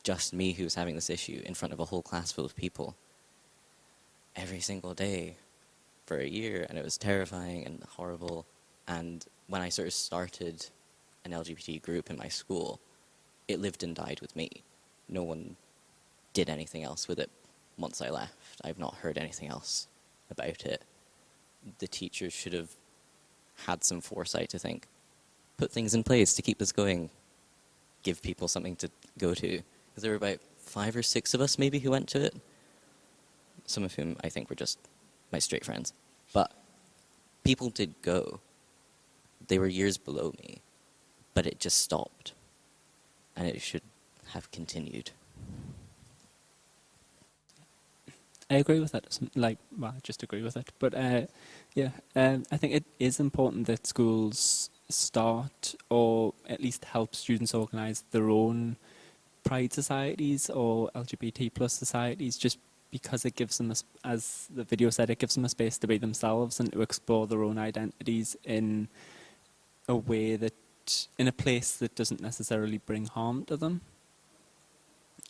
just me who was having this issue in front of a whole class full of people every single day for a year, and it was terrifying and horrible. And when I sort of started an LGBT group in my school, it lived and died with me. No one did anything else with it once I left. I've not heard anything else about it. The teachers should have had some foresight to think, put things in place to keep this going, give people something to go to. Because there were about 5 or 6 of us maybe who went to it, some of whom I think were just my straight friends. But people did go. They were years below me. But it just stopped, and it should have continued. I agree with that. I just agree with it. But I think it is important that schools start, or at least help students organise their own pride societies or LGBT plus societies, just because it gives them, as the video said, it gives them a space to be themselves and to explore their own identities in a way that, in a place that doesn't necessarily bring harm to them.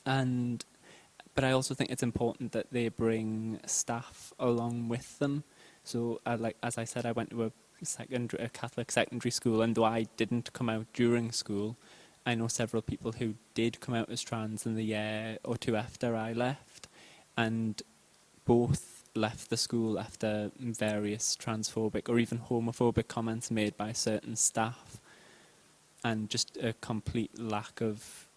But I also think it's important that they bring staff along with them. So, as I said, I went to a Catholic secondary school, and though I didn't come out during school, I know several people who did come out as trans in the year or two after I left, and both left the school after various transphobic or even homophobic comments made by certain staff, and just a complete lack of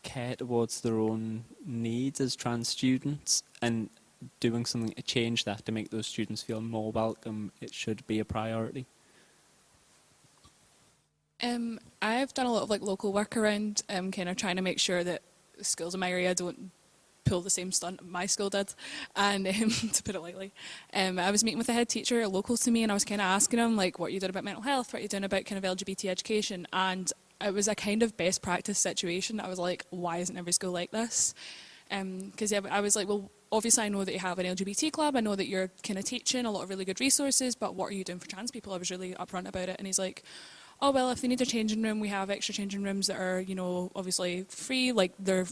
care towards their own needs as trans students, and doing something to change that, to make those students feel more welcome, it should be a priority. I've done a lot of local work around kind of trying to make sure that schools in my area don't pull the same stunt my school did, and to put it lightly, I was meeting with a head teacher local to me, and I was kind of asking him what are you doing about mental health, what are you doing about kind of LGBT education, and it was a kind of best practice situation. I was like, why isn't every school like this? Because I was like, well, obviously I know that you have an LGBT club, I know that you're kind of teaching a lot of really good resources, but what are you doing for trans people? I was really upfront about it, and he's like, oh well, if they need a changing room, we have extra changing rooms that are, obviously free, they're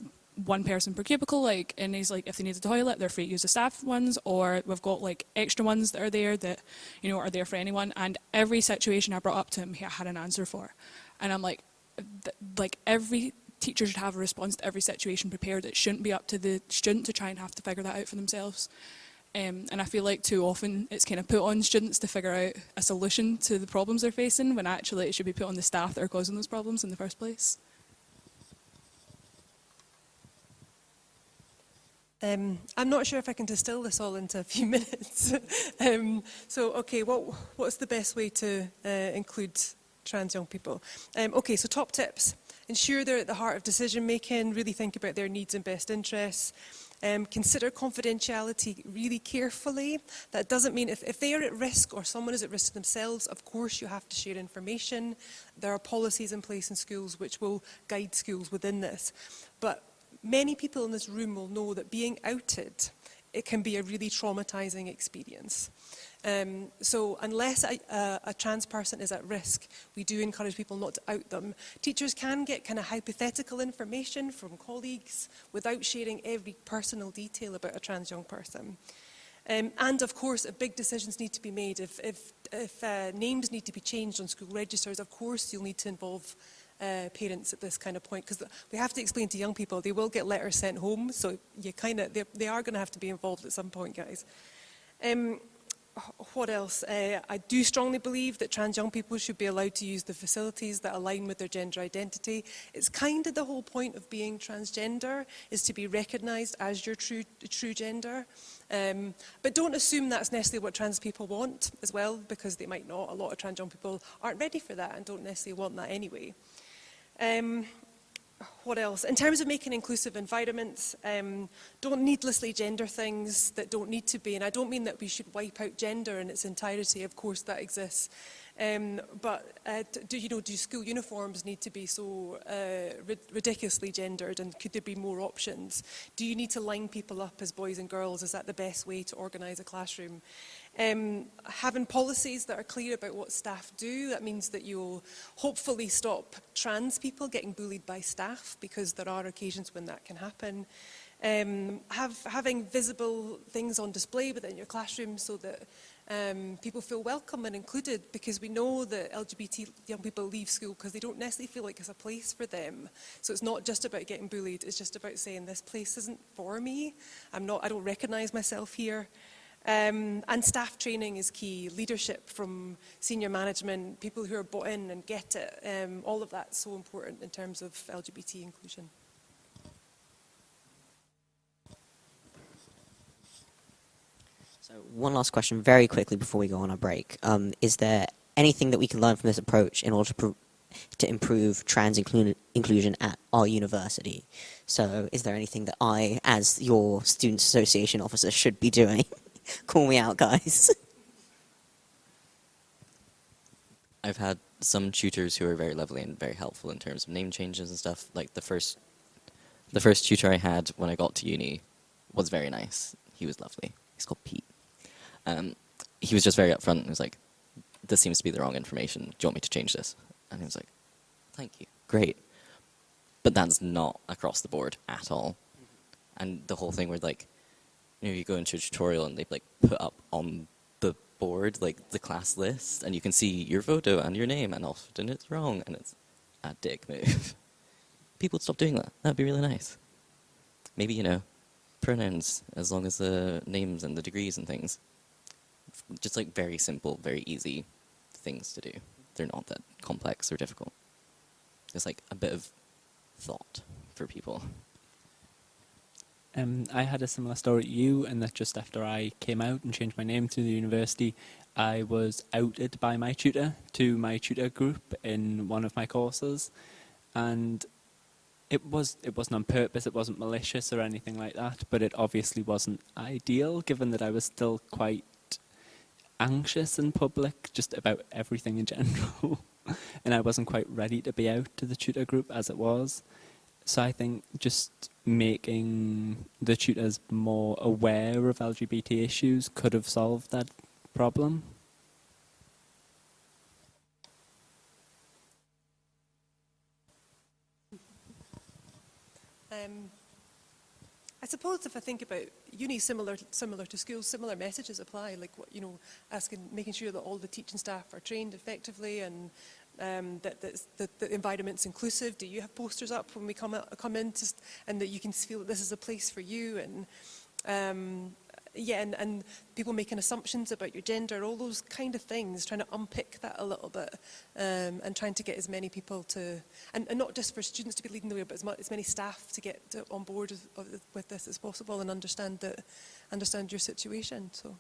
one person per cubicle, and he's like, if they need a toilet, they're free to use the staff ones, or we've got extra ones that are there that, are there for anyone. And every situation I brought up to him, he had an answer for. And I'm like every teacher should have a response to every situation prepared. It shouldn't be up to the student to try and have to figure that out for themselves. And I feel like too often it's kind of put on students to figure out a solution to the problems they're facing, when actually it should be put on the staff that are causing those problems in the first place. I'm not sure if I can distill this all into a few minutes. Okay, what's the best way to include trans young people? So top tips. Ensure they're at the heart of decision making, really think about their needs and best interests. Consider confidentiality really carefully. That doesn't mean if they are at risk or someone is at risk themselves, of course you have to share information. There are policies in place in schools which will guide schools within this. But many people in this room will know that being outed, it can be a really traumatizing experience. So unless a trans person is at risk, we do encourage people not to out them. Teachers can get kind of hypothetical information from colleagues without sharing every personal detail about a trans young person. And of course, if big decisions need to be made, if names need to be changed on school registers, of course you'll need to involve parents at this kind of point, because we have to explain to young people they will get letters sent home, so they are going to have to be involved at some point, guys. What else? I do strongly believe that trans young people should be allowed to use the facilities that align with their gender identity. It's kind of the whole point of being transgender, is to be recognised as your true gender. But don't assume that's necessarily what trans people want as well, because they might not. A lot of trans young people aren't ready for that and don't necessarily want that anyway. What else? In terms of making inclusive environments, don't needlessly gender things that don't need to be. And I don't mean that we should wipe out gender in its entirety. Of course, that exists. But do school uniforms need to be so ridiculously gendered, and could there be more options? Do you need to line people up as boys and girls? Is that the best way to organise a classroom? Having policies that are clear about what staff do, that means that you'll hopefully stop trans people getting bullied by staff, because there are occasions when that can happen. Having visible things on display within your classroom so that people feel welcome and included, because we know that LGBT young people leave school because they don't necessarily feel like it's a place for them. So it's not just about getting bullied, it's just about saying this place isn't for me. I don't recognise myself here. And staff training is key. Leadership from senior management, people who are bought in and get it. All of that's so important in terms of LGBT inclusion. So one last question very quickly before we go on our break. Is there anything that we can learn from this approach in order to improve trans inclusion at our university? So is there anything that I, as your Students Association officer, should be doing? Call me out, guys. I've had some tutors who are very lovely and very helpful in terms of name changes and stuff. Like the first tutor I had when I got to uni was very nice. He was lovely. He's called Pete. He was just very upfront and was like, this seems to be the wrong information. Do you want me to change this? And he was like, thank you. Great. But that's not across the board at all. And the whole thing where, like, you go into a tutorial and they like put up on the board like the class list, and you can see your photo and your name, and often it's wrong, and it's a dick move. People would stop doing that. That'd be really nice. Maybe, pronouns, as long as the names and the degrees and things. Just like very simple, very easy things to do. They're not that complex or difficult. It's like a bit of thought for people. I had a similar story to you, in that just after I came out and changed my name to the university, I was outed by my tutor to my tutor group in one of my courses, and it wasn't on purpose, it wasn't malicious or anything like that, but it obviously wasn't ideal, given that I was still quite anxious in public, just about everything in general, and I wasn't quite ready to be out to the tutor group as it was. So I think just making the tutors more aware of LGBT issues could have solved that problem. I suppose if I think about uni, similar to schools, similar messages apply. Like making sure that all the teaching staff are trained effectively, and that the environment's inclusive. Do you have posters up when we come in, and that you can feel that this is a place for you? And and people making assumptions about your gender, all those kind of things, trying to unpick that a little bit, and trying to get as many people to, and not just for students to be leading the way, but as many staff to get on board with this as possible, and understand your situation. So.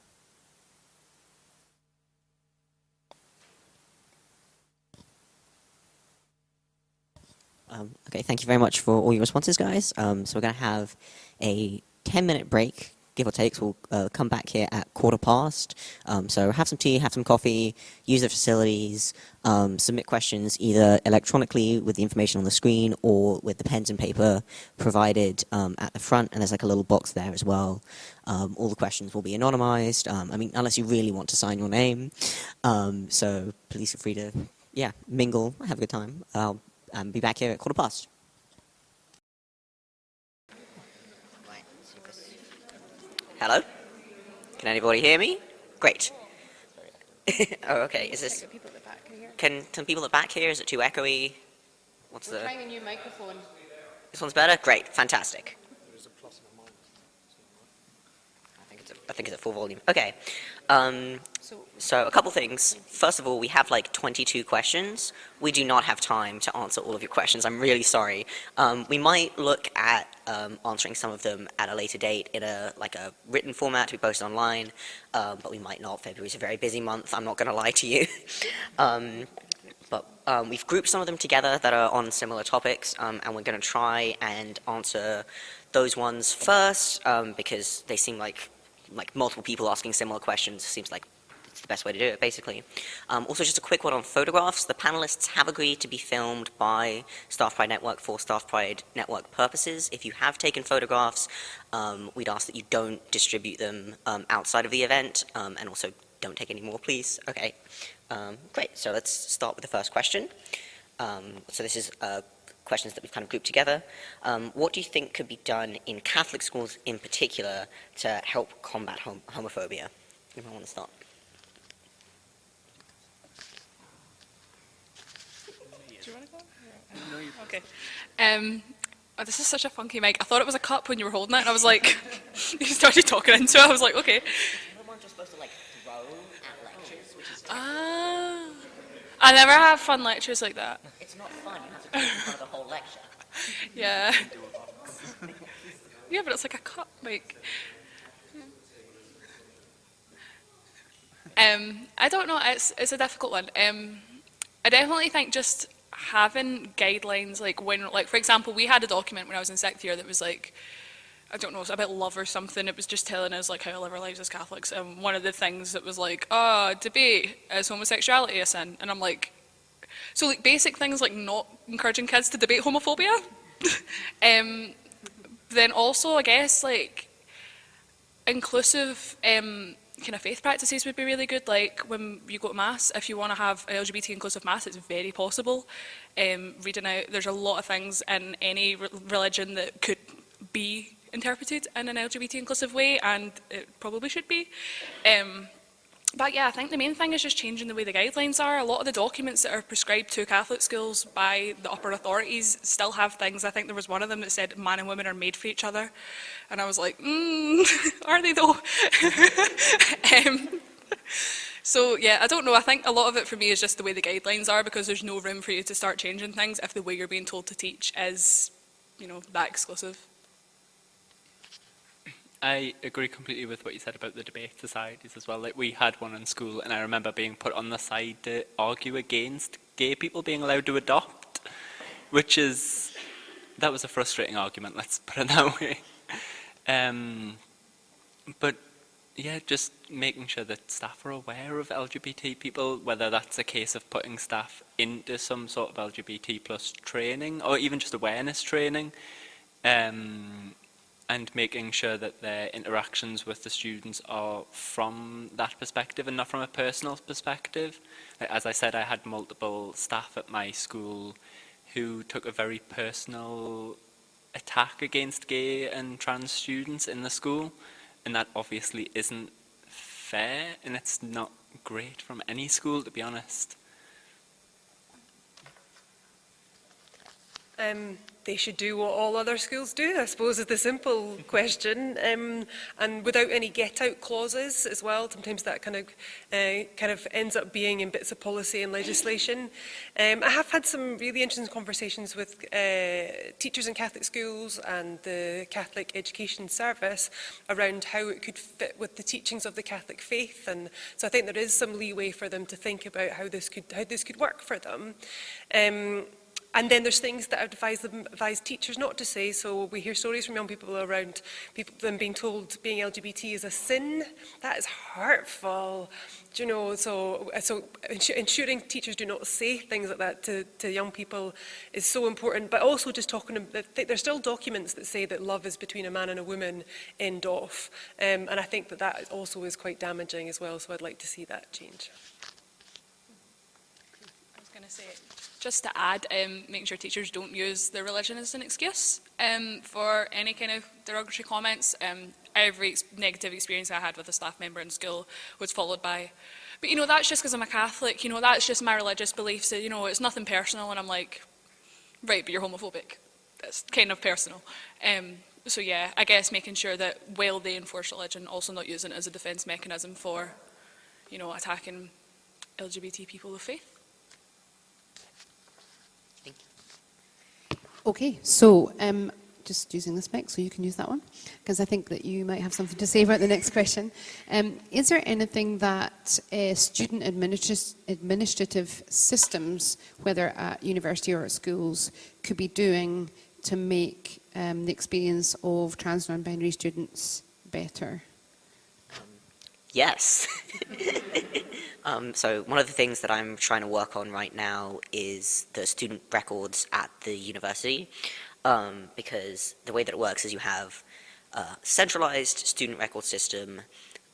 Okay, thank you very much for all your responses, guys. So we're going to have a 10-minute break, give or take, so we'll come back here at 1:15. So have some tea, have some coffee, use the facilities, submit questions either electronically with the information on the screen or with the pens and paper provided at the front, and there's like a little box there as well. All the questions will be anonymized, I mean, unless you really want to sign your name. So please feel free to, mingle, have a good time. I'll be back here at 1:15. Hello? Can anybody hear me? Great. Oh, okay. Is this... Can some people at the back hear? Is it too echoey? What's We're trying a new microphone. This one's better? Great. Fantastic. I think it's at full volume. Okay. So a couple things. First of all, we have like 22 questions. We do not have time to answer all of your questions. I'm really sorry. We might look at answering some of them at a later date in a written format to be posted online, but we might not. February's a very busy month. I'm not going to lie to you. But we've grouped some of them together that are on similar topics, and we're going to try and answer those ones first because they seem like multiple people asking similar questions seems like it's the best way to do it, basically. Also, just a quick one on photographs. The panelists have agreed to be filmed by Staff Pride Network for Staff Pride Network purposes. If you have taken photographs, we'd ask that you don't distribute them outside of the event, and also don't take any more, please. Okay, great. So let's start with the first question. So this is questions that we've kind of grouped together. What do you think could be done in Catholic schools in particular to help combat homophobia? Anyone want to start? Do you want to go? No, you okay. Oh, this is such a funky mic. I thought it was a cup when you were holding it, and I was like, you started talking into it. I was like, okay. Everyone's just supposed to throw at lectures, which is I never have fun lectures like that. It's not fun. You have to do it in front of the whole lecture. Yeah. Yeah, but it's like a cup mic. I don't know. It's a difficult one. I definitely think just having guidelines, for example, we had a document when I was in 6th year that was I don't know, it was about love or something. It was just telling us how to live our lives as Catholics. And one of the things that was debate, is homosexuality a sin? And I'm like, so basic things like not encouraging kids to debate homophobia. Then also, I guess, inclusive kind of faith practices would be really good. Like when you go to Mass, if you want to have an LGBT inclusive Mass, it's very possible. Reading out, there's a lot of things in any religion that could be interpreted in an LGBT inclusive way, and it probably should be. But yeah, I think the main thing is just changing the way the guidelines are. A lot of the documents that are prescribed to Catholic schools by the upper authorities still have things. I think there was one of them that said man and women are made for each other. And I was like, are they though? So yeah, I don't know. I think a lot of it for me is just the way the guidelines are, because there's no room for you to start changing things if the way you're being told to teach is, that exclusive. I agree completely with what you said about the debate societies as well. We had one in school, and I remember being put on the side to argue against gay people being allowed to adopt, that was a frustrating argument, let's put it that way. But yeah, just making sure that staff are aware of LGBT people, whether that's a case of putting staff into some sort of LGBT plus training, or even just awareness training, and making sure that their interactions with the students are from that perspective and not from a personal perspective. As I said, I had multiple staff at my school who took a very personal attack against gay and trans students in the school, and that obviously isn't fair, and it's not great from any school, to be honest. They should do what all other schools do, I suppose, is the simple question, and without any get-out clauses as well. Sometimes that kind of ends up being in bits of policy and legislation. I have had some really interesting conversations with teachers in Catholic schools and the Catholic Education Service around how it could fit with the teachings of the Catholic faith, and so I think there is some leeway for them to think about how this could work for them. And then there's things that I would advise teachers not to say. So we hear stories from young people around them being told being LGBT is a sin. That is hurtful. Do you know, so ensuring teachers do not say things like that to young people is so important. But also just talking, there's still documents that say that love is between a man and a woman, end off. And I think that also is quite damaging as well. So I'd like to see that change. I was going to say, just to add, making sure teachers don't use their religion as an excuse for any kind of derogatory comments. Every negative experience I had with a staff member in school was followed by, but you know, that's just because I'm a Catholic, you know, that's just my religious beliefs, so, you know, it's nothing personal. And I'm like, right, but you're homophobic. That's kind of personal. So yeah, I guess making sure that while they enforce religion, also not using it as a defence mechanism for, you know, attacking LGBT people of faith. Okay, so just using this mic so you can use that one, because I think that you might have something to say about the next question. Is there anything that student administrative systems, whether at university or at schools, could be doing to make the experience of trans non-binary students better? Yes. So one of the things that I'm trying to work on right now is the student records at the university, because the way that it works is you have a centralized student record system,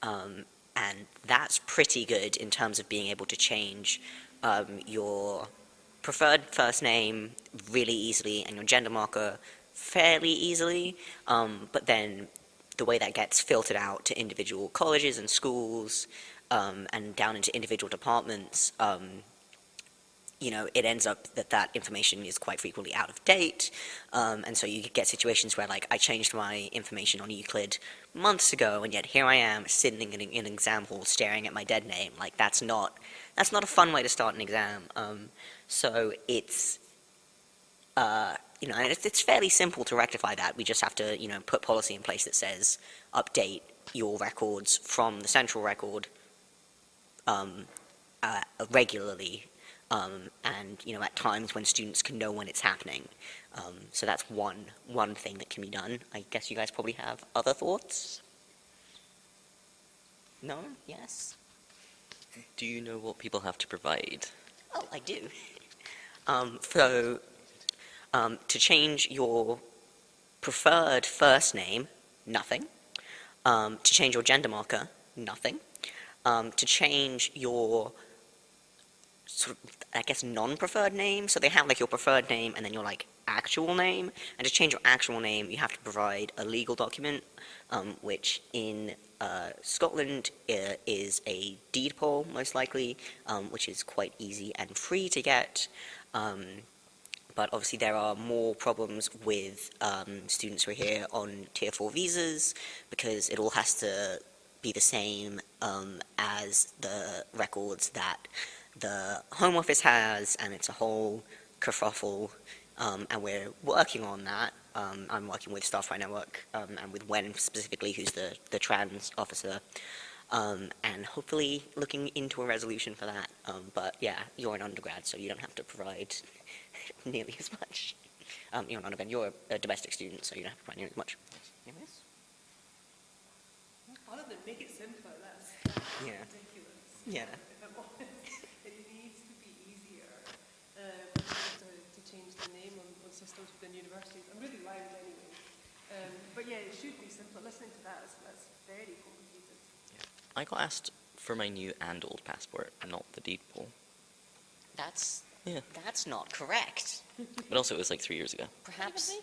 and that's pretty good in terms of being able to change your preferred first name really easily and your gender marker fairly easily, but then the way that gets filtered out to individual colleges and schools and down into individual departments, you know, it ends up that information is quite frequently out of date, and so you get situations where, like, I changed my information on Euclid months ago, and yet here I am sitting in an exam hall staring at my dead name. Like, that's not a fun way to start an exam. So it's you know, and it's fairly simple to rectify that. We just have to, you know, put policy in place that says update your records from the central record regularly, and, you know, at times when students can know when it's happening. So that's one thing that can be done. I guess you guys probably have other thoughts? No? Yes? Do you know what people have to provide? Oh, I do. To change your preferred first name, nothing. To change your gender marker, nothing. To change your sort of, I guess, non-preferred name, so they have like your preferred name and then your like actual name, and to change your actual name you have to provide a legal document, which in Scotland is a deed poll, most likely, which is quite easy and free to get. But obviously there are more problems with students who are here on Tier 4 visas, because it all has to be the same as the records that the Home Office has, and it's a whole kerfuffle, and we're working on that. I'm working with Staff Right Network, and with Wen specifically, who's the trans officer, and hopefully looking into a resolution for that. But yeah, you're an undergrad, so you don't have to provide nearly as much. You're an undergrad, you're a domestic student, so you don't have to provide nearly as much. Anyways? Other than make it simpler, that's Yeah. ridiculous. Yeah. It needs to be easier to change the name on systems within universities. I'm really loud anyway. But yeah, it should be simpler. Listening to that, that's very complicated. Yeah. I got asked for my new and old passport, not the deed poll. That's not correct. But also it was like 3 years ago. Perhaps.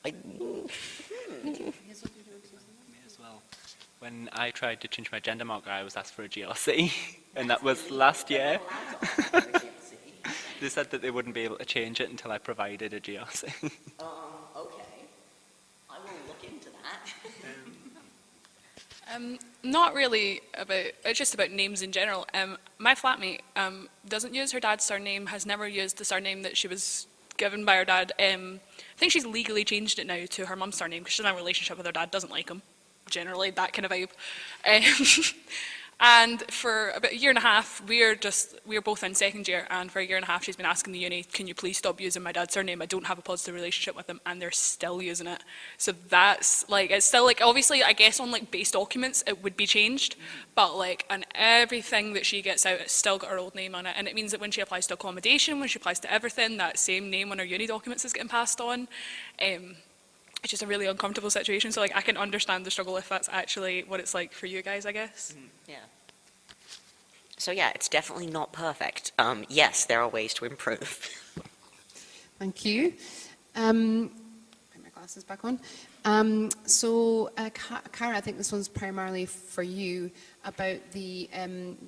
I, Me as well. When I tried to change my gender marker, I was asked for a GRC, and that was last year. They said that they wouldn't be able to change it until I provided a GRC. Okay. I will look into that. Not really about, it's just about names in general. My flatmate doesn't use her dad's surname, has never used the surname that she was given by her dad. I think she's legally changed it now to her mum's surname because she's in a relationship with her dad, doesn't like him. Generally, that kind of vibe. And for about a year and a half, we're both in second year, and for a year and a half she's been asking the uni, can you please stop using my dad's surname? I don't have a positive relationship with him, and they're still using it. So that's like, it's still like, obviously I guess on like base documents it would be changed, but like on everything that she gets out, it's still got her old name on it. And it means that when she applies to accommodation, when she applies to everything, that same name on her uni documents is getting passed on. It's just a really uncomfortable situation. So like I can understand the struggle if that's actually what it's like for you guys, I guess. Yeah. So yeah, it's definitely not perfect. Yes, there are ways to improve. Thank you. Put my glasses back on. Cara, I think this one's primarily for you about the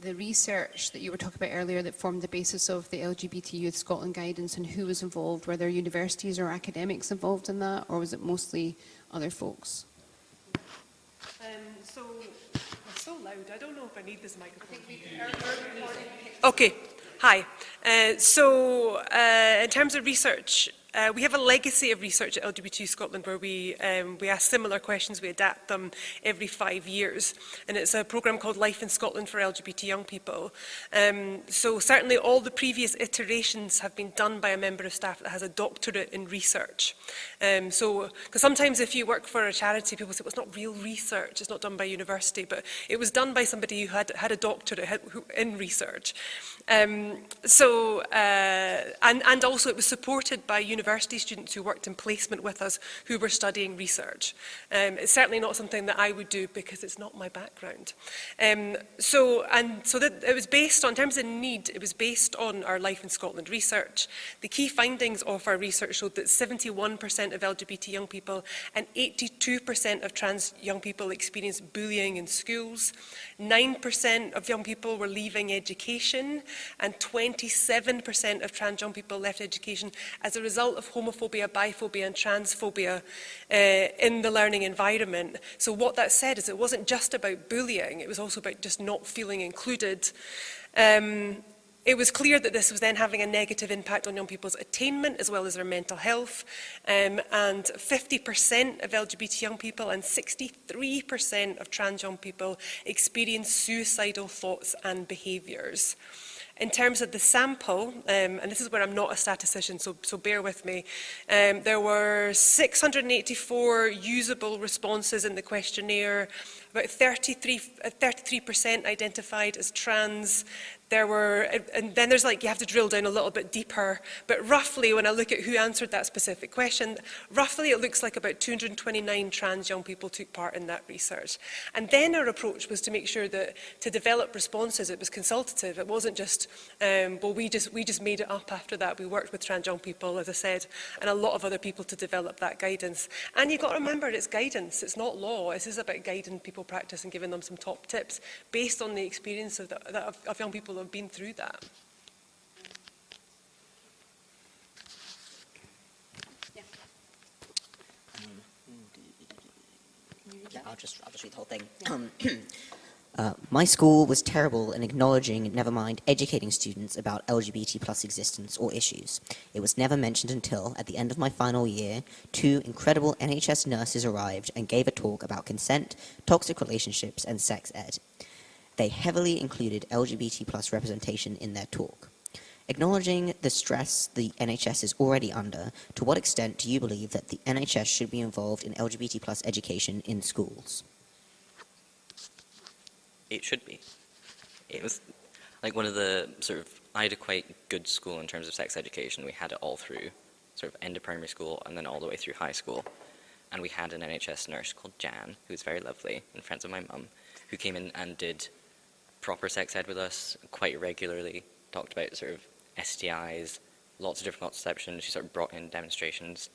research that you were talking about earlier that formed the basis of the LGBT Youth Scotland guidance, and who was involved. Were there universities or academics involved in that, or was it mostly other folks? So, it's so loud. I don't know if I need this microphone. Okay. Hi. In terms of research, we have a legacy of research at LGBT Scotland where we ask similar questions, we adapt them every 5 years, and it's a programme called Life in Scotland for LGBT Young People. So certainly all the previous iterations have been done by a member of staff that has a doctorate in research. Because sometimes if you work for a charity, people say, well, it's not real research, it's not done by university, but it was done by somebody who had a doctorate in research. And also it was supported by university students who worked in placement with us who were studying research. It's certainly not something that I would do because it's not my background. It was based on, in terms of need, it was based on our Life in Scotland research. The key findings of our research showed that 71% of LGBT young people and 82% of trans young people experienced bullying in schools. 9% of young people were leaving education, and 27% of trans young people left education as a result of homophobia, biphobia and transphobia in the learning environment. So what that said is it wasn't just about bullying, it was also about just not feeling included. It was clear that this was then having a negative impact on young people's attainment as well as their mental health. And 50% of LGBT young people and 63% of trans young people experience suicidal thoughts and behaviours. In terms of the sample, and this is where I'm not a statistician, so bear with me, there were 684 usable responses in the questionnaire, about 33% identified as trans. And then there's like, you have to drill down a little bit deeper, but roughly when I look at who answered that specific question, roughly it looks like about 229 trans young people took part in that research. And then our approach was to make sure that to develop responses, it was consultative. It wasn't just, well, we just made it up after that. We worked with trans young people, as I said, and a lot of other people to develop that guidance. And you've got to remember, it's guidance, it's not law. This is about guiding people practice and giving them some top tips based on the experience of young people who have been through that. Yeah, I'll just read the whole thing. My school was terrible in acknowledging, never mind educating students about LGBT plus existence or issues. It was never mentioned until, at the end of my final year, 2 incredible NHS nurses arrived and gave a talk about consent, toxic relationships, and sex ed. They heavily included LGBT plus representation in their talk. Acknowledging the stress the NHS is already under, to what extent do you believe that the NHS should be involved in LGBT plus education in schools? It should be. It was like one of the I had a quite good school in terms of sex education. We had it all through end of primary school and then all the way through high school. And we had an NHS nurse called Jan, who was very lovely and friends of my mum, who came in and did proper sex ed with us quite regularly, talked about STIs, lots of different contraception. She brought in demonstrations.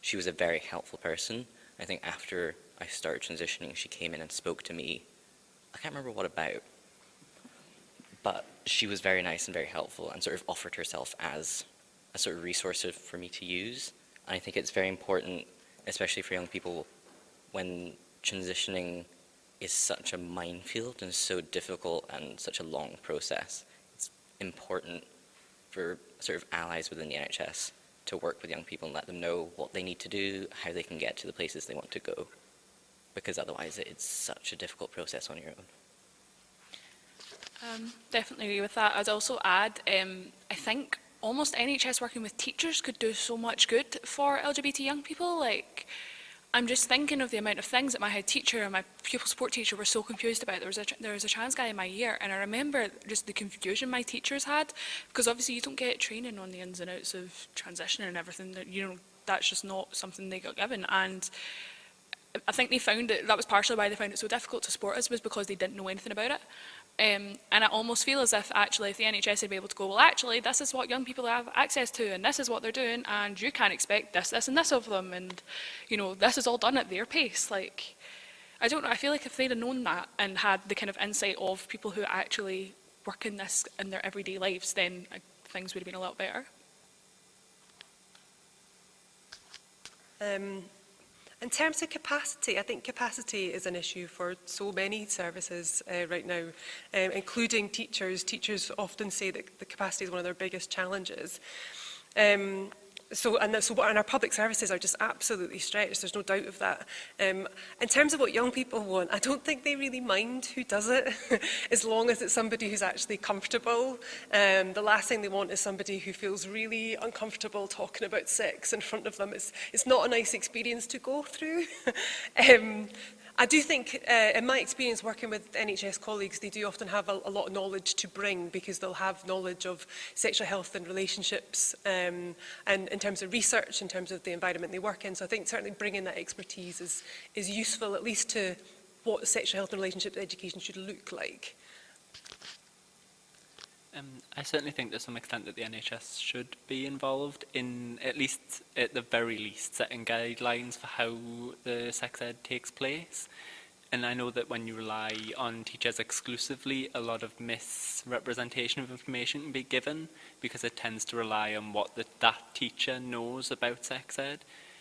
She was a very helpful person. I think after I started transitioning, she came in and spoke to me. I can't remember what about, but she was very nice and very helpful and offered herself as a resource for me to use. And I think it's very important, especially for young people, when transitioning is such a minefield and so difficult and such a long process. It's important for allies within the NHS to work with young people and let them know what they need to do, how they can get to the places they want to go, because otherwise it's such a difficult process on your own. Definitely agree with that. I'd also add, I think almost NHS working with teachers could do so much good for LGBT young people. Like, I'm just thinking of the amount of things that my head teacher and my pupil support teacher were so confused about. There was a trans guy in my year, and I remember just the confusion my teachers had, because obviously you don't get training on the ins and outs of transition and everything. That, you know, that's just not something they got given. And I think they found it, that was partially why they found it so difficult to support us, was because they didn't know anything about it. And I almost feel as if actually if the NHS had been able to go, well actually this is what young people have access to and this is what they're doing and you can't expect this, this and this of them, and you know, this is all done at their pace. Like, I don't know, I feel like if they'd have known that and had the kind of insight of people who actually work in this in their everyday lives, then things would have been a lot better. In terms of capacity, I think capacity is an issue for so many services right now, including teachers. Teachers often say that the capacity is one of their biggest challenges. So our public services are just absolutely stretched, there's no doubt of that. In terms of what young people want, I don't think they really mind who does it, as long as it's somebody who's actually comfortable. The last thing they want is somebody who feels really uncomfortable talking about sex in front of them. It's not a nice experience to go through. I do think, in my experience working with NHS colleagues, they do often have a lot of knowledge to bring, because they'll have knowledge of sexual health and relationships, and in terms of research, in terms of the environment they work in. So I think certainly bringing that expertise is useful, at least to what sexual health and relationships education should look like. I certainly think to some extent that the NHS should be involved in, at the very least, setting guidelines for how the sex ed takes place. And I know that when you rely on teachers exclusively, a lot of misrepresentation of information can be given, because it tends to rely on what that teacher knows about sex ed.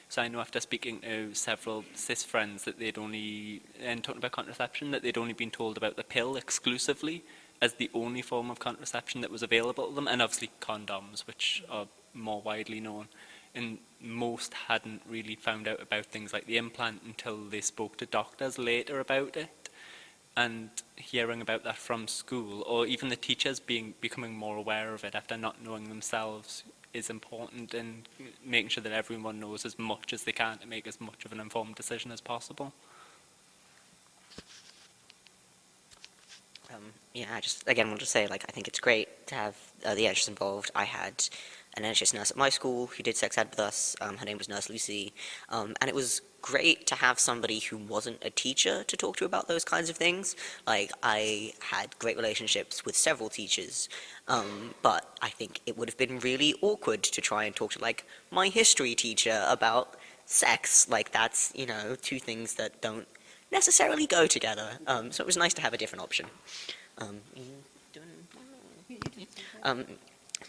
So I know after speaking to several cis friends that and talking about contraception, that they'd only been told about the pill exclusively as the only form of contraception that was available to them, and obviously condoms, which are more widely known. And most hadn't really found out about things like the implant until they spoke to doctors later about it. And hearing about that from school, or even the teachers becoming more aware of it after not knowing themselves, is important, in making sure that everyone knows as much as they can to make as much of an informed decision as possible. Yeah, I just, again, want to say, like, I think it's great to have the NHS involved. I had an NHS nurse at my school who did sex ed with us. Her name was Nurse Lucy. And it was great to have somebody who wasn't a teacher to talk to about those kinds of things. Like, I had great relationships with several teachers, but I think it would have been really awkward to try and talk to, like, my history teacher about sex. Like, that's, you know, two things that don't necessarily go together. So it was nice to have a different option.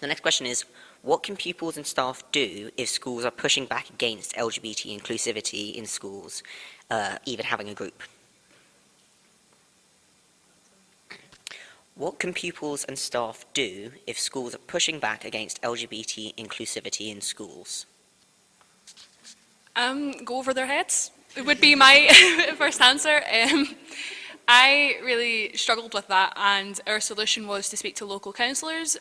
The next question is, what can pupils and staff do if schools are pushing back against LGBT inclusivity in schools, even having a group? What can pupils and staff do if schools are pushing back against LGBT inclusivity in schools? Go over their heads. It would be my first answer. I really struggled with that, and our solution was to speak to local councillors,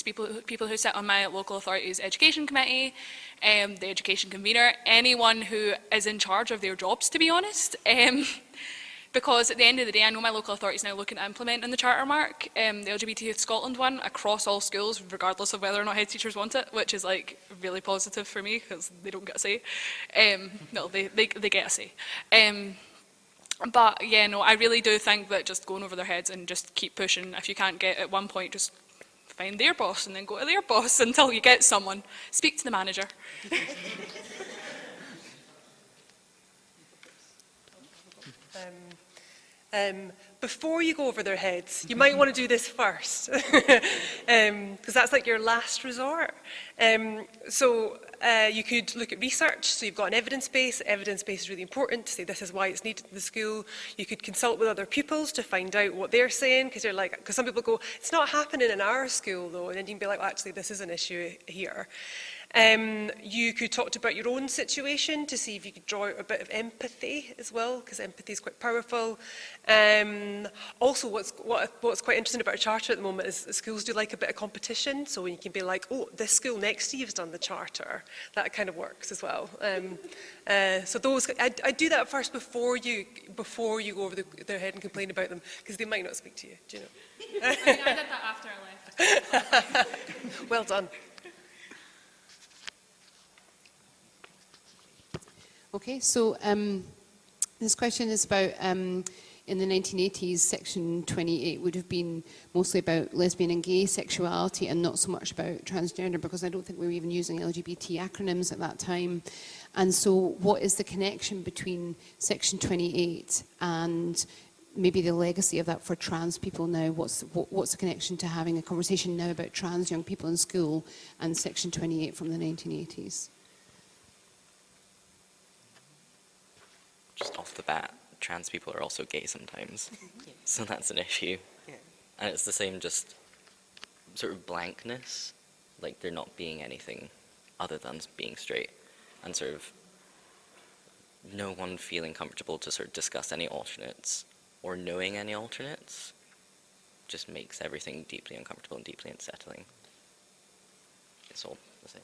people who sit on my local authority's education committee, the education convener, anyone who is in charge of their jobs, to be honest. Because at the end of the day, I know my local authority is now looking at implementing the Charter Mark, the LGBT Youth Scotland one, across all schools, regardless of whether or not head teachers want it, which is like really positive for me, because they don't get a say. No, they get a say. But yeah, no, I really do think that just going over their heads and just keep pushing. If you can't get at one point, just find their boss and then go to their boss until you get someone. Speak to the manager. Before you go over their heads, you might want to do this first, because that's like your last resort. You could look at research, so you've got an evidence base. Evidence base is really important to say this is why it's needed in the school. You could consult with other pupils to find out what they're saying, because some people go, it's not happening in our school though, and then you can be like, well, actually this is an issue here. You could talk about your own situation to see if you could draw out a bit of empathy as well, because empathy is quite powerful. Also, what's quite interesting about our charter at the moment is schools do like a bit of competition, so you can be like, oh, this school next to you has done the charter. That kind of works as well. So those, I do that first before you go over their head and complain about them, because they might not speak to you, do you know? I did that after I left. Well done. Okay, so this question is about, in the 1980s, Section 28 would have been mostly about lesbian and gay sexuality and not so much about transgender, because I don't think we were even using LGBT acronyms at that time. And so what is the connection between Section 28 and maybe the legacy of that for trans people now? What's the connection to having a conversation now about trans young people in school and Section 28 from the 1980s? Just off the bat, trans people are also gay sometimes, so that's an issue. And it's the same, just sort of blankness, like they're not being anything other than being straight, and sort of no one feeling comfortable to sort of discuss any alternates or knowing any alternates just makes everything deeply uncomfortable and deeply unsettling. It's all the same.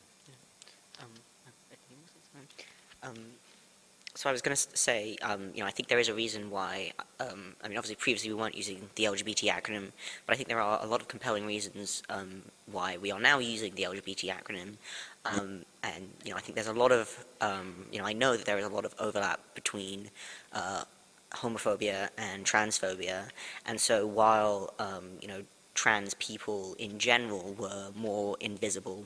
So I was going to say, I think there is a reason why, obviously previously we weren't using the LGBT acronym, but I think there are a lot of compelling reasons why we are now using the LGBT acronym. And, I think there's a lot of, I know that there is a lot of overlap between homophobia and transphobia. And so while, trans people in general were more invisible,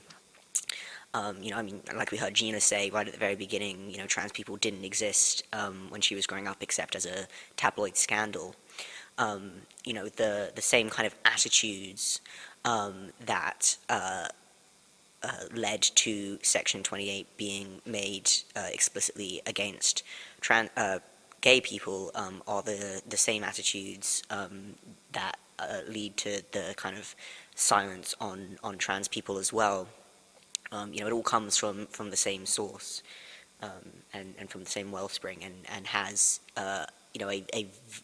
like we heard Gina say right at the very beginning, trans people didn't exist when she was growing up except as a tabloid scandal. The same kind of attitudes that led to Section 28 being made explicitly against gay people are the same attitudes that lead to the kind of silence on trans people as well. It all comes from the same source and from the same wellspring, and has a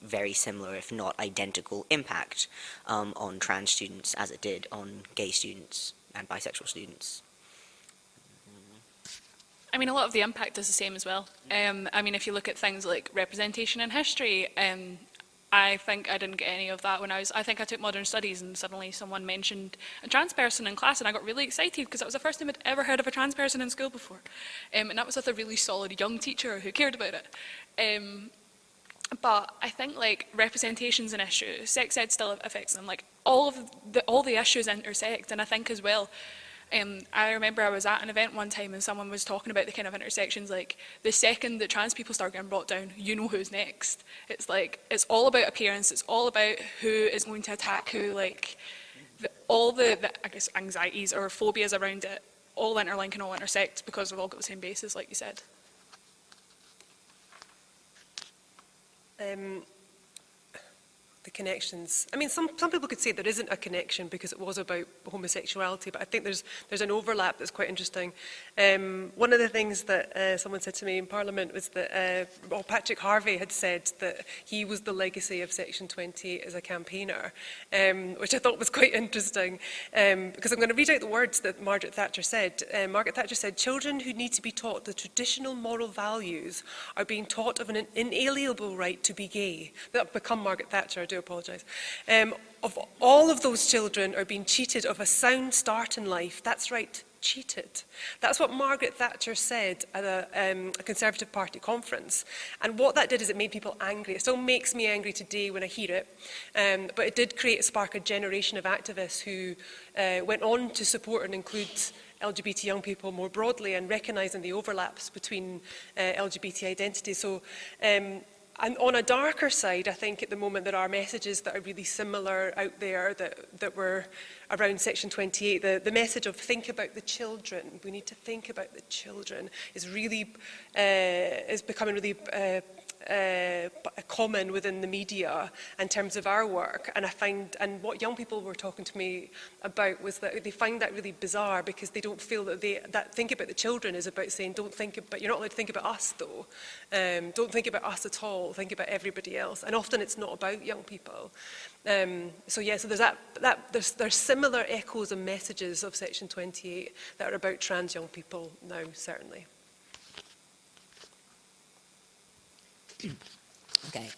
very similar, if not identical, impact on trans students as it did on gay students and bisexual students. I mean, a lot of the impact is the same as well. If you look at things like representation in history, I think I didn't get any of that when I think I took modern studies, and suddenly someone mentioned a trans person in class and I got really excited because that was the first time I'd ever heard of a trans person in school before. And that was with a really solid young teacher who cared about it. But I think representation's an issue. Sex ed still affects them. All the issues intersect, and I think as well, I remember I was at an event one time and someone was talking about the kind of intersections, the second that trans people start getting brought down, you know who's next. It's it's all about appearance, it's all about who is going to attack who, all the I guess, anxieties or phobias around it, all interlink and all intersect because we've all got the same basis, like you said. The connections. Some people could say there isn't a connection because it was about homosexuality, but I think there's an overlap that's quite interesting. One of the things that someone said to me in Parliament was that Patrick Harvey had said that he was the legacy of Section 28 as a campaigner, which I thought was quite interesting, because I'm going to read out the words that Margaret Thatcher said. Margaret Thatcher said, "Children who need to be taught the traditional moral values are being taught of an inalienable right to be gay." That become Margaret Thatcher, I do apologise. Of all of those children are being cheated of a sound start in life. That's right, cheated. That's what Margaret Thatcher said at a Conservative Party conference. And what that did is it made people angry. It still makes me angry today when I hear it. But it did spark a generation of activists who went on to support and include LGBT young people more broadly, and recognising the overlaps between LGBT identities. So. And on a darker side, I think at the moment there are messages that are really similar out there that were around Section 28. The message of think about the children, we need to think about the children, is really is becoming really common within the media in terms of our work. And I find, and what young people were talking to me about was that they find that really bizarre because they don't feel that that think about the children is about saying, don't think about, you're not allowed to think about us though. Don't think about us at all, think about everybody else. And often it's not about young people. So yeah, so there's similar echoes and messages of Section 28 that are about trans young people now, certainly. Okay,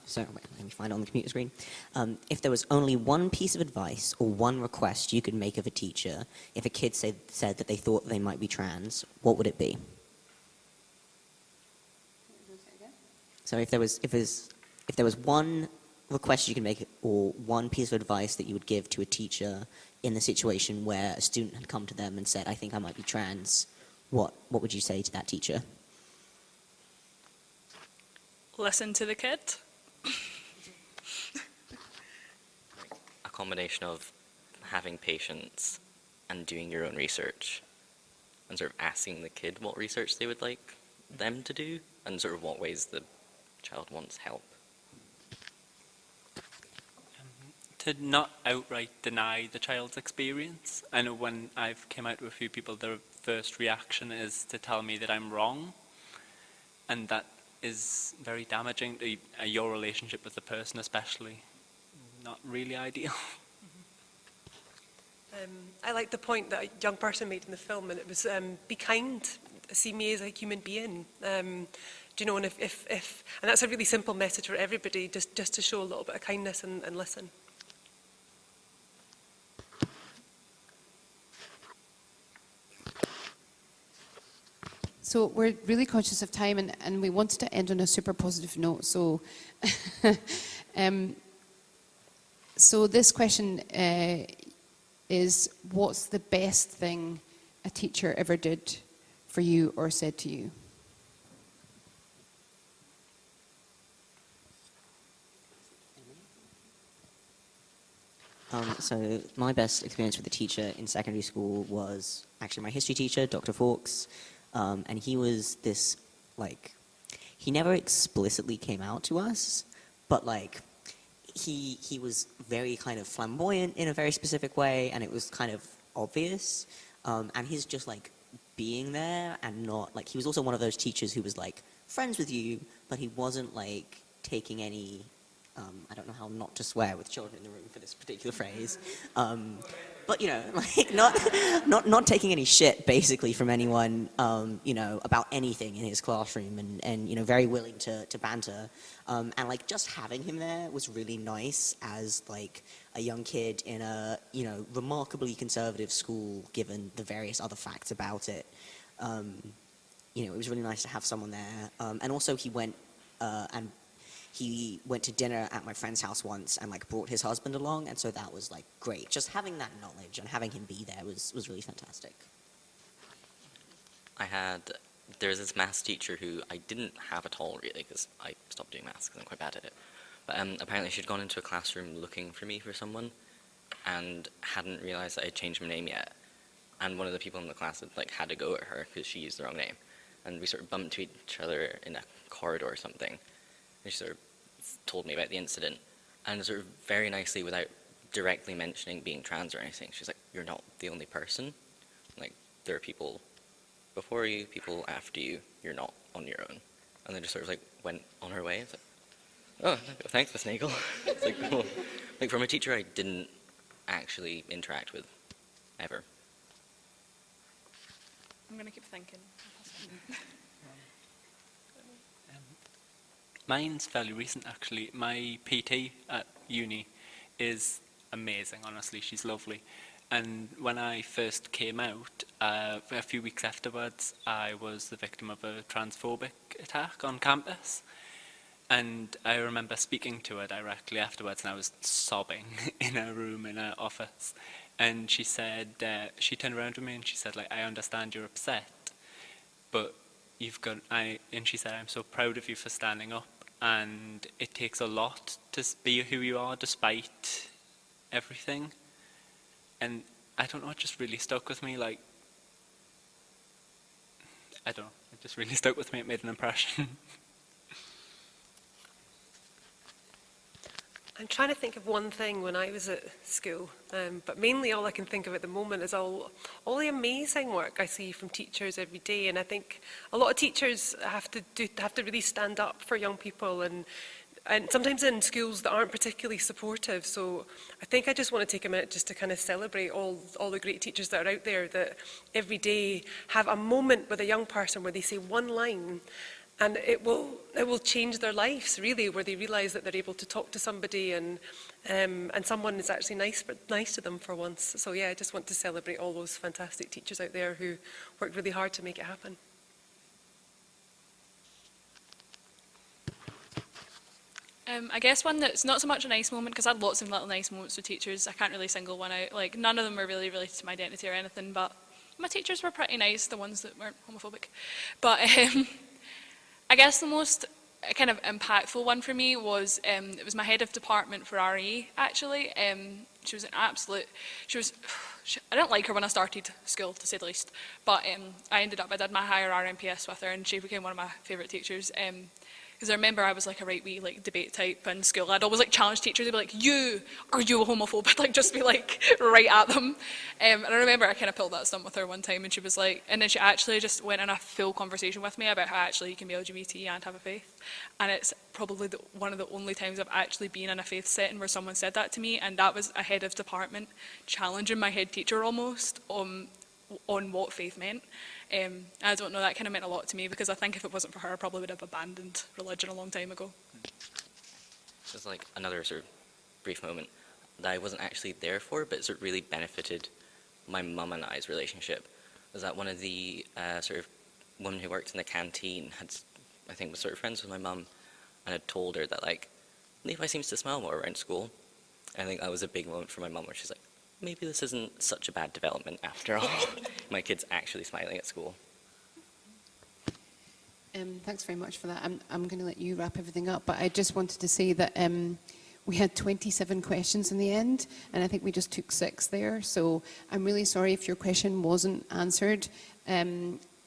so wait, let me find it on the computer screen. If there was only one piece of advice or one request you could make of a teacher if a kid said that they thought they might be trans, what would it be? So if there was one request you could make or one piece of advice that you would give to a teacher in the situation where a student had come to them and said, I think I might be trans, what would you say to that teacher? Listen to the kid. A combination of having patience and doing your own research and sort of asking the kid what research they would like them to do and sort of what ways the child wants help. To not outright deny the child's experience. I know when I've came out to a few people, their first reaction is to tell me that I'm wrong, and that is very damaging to your relationship with the person, especially. Not really ideal. I like the point that a young person made in the film, and it was be kind, see me as a human being. Do you know, and if and that's a really simple message for everybody, just to show a little bit of kindness and listen. So we're really conscious of time, and we wanted to end on a super positive note. So, so this question is, what's the best thing a teacher ever did for you or said to you? So my best experience with a teacher in secondary school was actually my history teacher, Dr. Fawkes. And he was this, like, he never explicitly came out to us, but, like, he was very kind of flamboyant in a very specific way, and it was kind of obvious. And he's just, like, being there and not, like, he was also one of those teachers who was, like, friends with you, but he wasn't, like, taking any, I don't know how not to swear with children in the room for this particular phrase, but, you know, like, not taking any shit, basically, from anyone, you know, about anything in his classroom, and you know, very willing to banter. And, like, just having him there was really nice as, like, a young kid in a, you know, remarkably conservative school, given the various other facts about it. You know, it was really nice to have someone there. And also he went to dinner at my friend's house once and, like, brought his husband along, and so that was, like, great. Just having that knowledge and having him be there was really fantastic. There was this maths teacher who I didn't have at all, really, because I stopped doing maths because I'm quite bad at it. But apparently she'd gone into a classroom looking for me for someone and hadn't realised that I'd changed my name yet. And one of the people in the class had to go at her because she used the wrong name. And we sort of bumped into each other in a corridor or something. And she sort of told me about the incident, and sort of very nicely, without directly mentioning being trans or anything, she's like, you're not the only person. Like, there are people before you, people after you, you're not on your own. And then just sort of, like, went on her way. It's like, oh, thanks, Miss Nagel. It's like, cool. Like, from a teacher I didn't actually interact with, ever. I'm going to keep thinking. Mine's fairly recent, actually. My PT at uni is amazing, honestly. She's lovely. And when I first came out, a few weeks afterwards, I was the victim of a transphobic attack on campus. And I remember speaking to her directly afterwards, and I was sobbing in her room, in her office. And she said, she turned around to me and she said, like, I understand you're upset, but and she said, I'm so proud of you for standing up. And it takes a lot to be who you are despite everything. And I don't know, it just really stuck with me. Like, I don't know, it just really stuck with me. It made an impression. I'm trying to think of one thing when I was at school, but mainly all I can think of at the moment is all the amazing work I see from teachers every day, and I think a lot of teachers have to really stand up for young people, and sometimes in schools that aren't particularly supportive. So I think I just want to take a minute just to kind of celebrate all the great teachers that are out there that every day have a moment with a young person where they say one line, and it will change their lives, really, where they realise that they're able to talk to somebody and someone is actually nice to them for once. So yeah, I just want to celebrate all those fantastic teachers out there who work really hard to make it happen. I guess one that's not so much a nice moment, because I had lots of little nice moments with teachers. I can't really single one out. Like, none of them were really related to my identity or anything, but my teachers were pretty nice, the ones that weren't homophobic. But I guess the most kind of impactful one for me was, it was my head of department for RE, actually. She was an absolute, I didn't like her when I started school, to say the least, but I did my higher RMPS with her, and she became one of my favourite teachers. Because I remember I was like a right wee like debate type in school. I'd always like challenge teachers. They'd be like, are you a homophobe? I'd like just be like right at them. And I remember I kind of pulled that stunt with her one time, and she was like, and then she actually just went in a full conversation with me about how actually you can be LGBT and have a faith. And it's probably one of the only times I've actually been in a faith setting where someone said that to me, and that was a head of department challenging my head teacher almost on what faith meant. I don't know, that kind of meant a lot to me, because I think if it wasn't for her, I probably would have abandoned religion a long time ago. Just like another sort of brief moment that I wasn't actually there for, but sort of really benefited my mum and I's relationship, was that one of the sort of women who worked in the canteen I think was sort of friends with my mum, and had told her that like, Levi seems to smile more around school. And I think that was a big moment for my mum, where she's like, maybe this isn't such a bad development after all. My kid's actually smiling at school. Thanks very much for that. I'm going to let you wrap everything up, but I just wanted to say that we had 27 questions in the end, and I think we just took 6 there. So I'm really sorry if your question wasn't answered.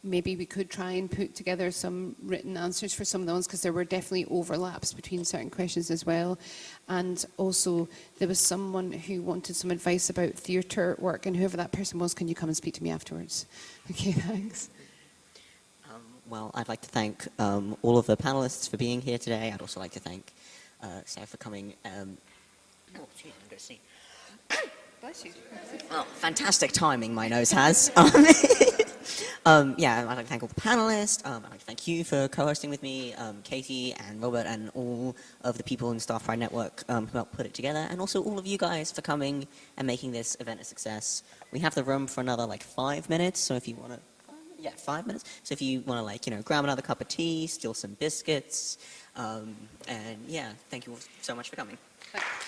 Maybe we could try and put together some written answers for some of the ones, because there were definitely overlaps between certain questions as well. And also, there was someone who wanted some advice about theatre work, and whoever that person was, can you come and speak to me afterwards? Okay, thanks. Well, I'd like to thank all of the panellists for being here today. I'd also like to thank Sarah for coming. Oh, geez, I'm going to see. Bless you. Oh, fantastic timing my nose has. Yeah, I'd like to thank all the panellists. I'd like to thank you for co-hosting with me, Katie and Robert, and all of the people in the Staff Pride Network who helped put it together, and also all of you guys for coming and making this event a success. We have the room for another 5 minutes, so if you want to, 5 minutes. So if you want to grab another cup of tea, steal some biscuits, and yeah, thank you all so much for coming. Thanks.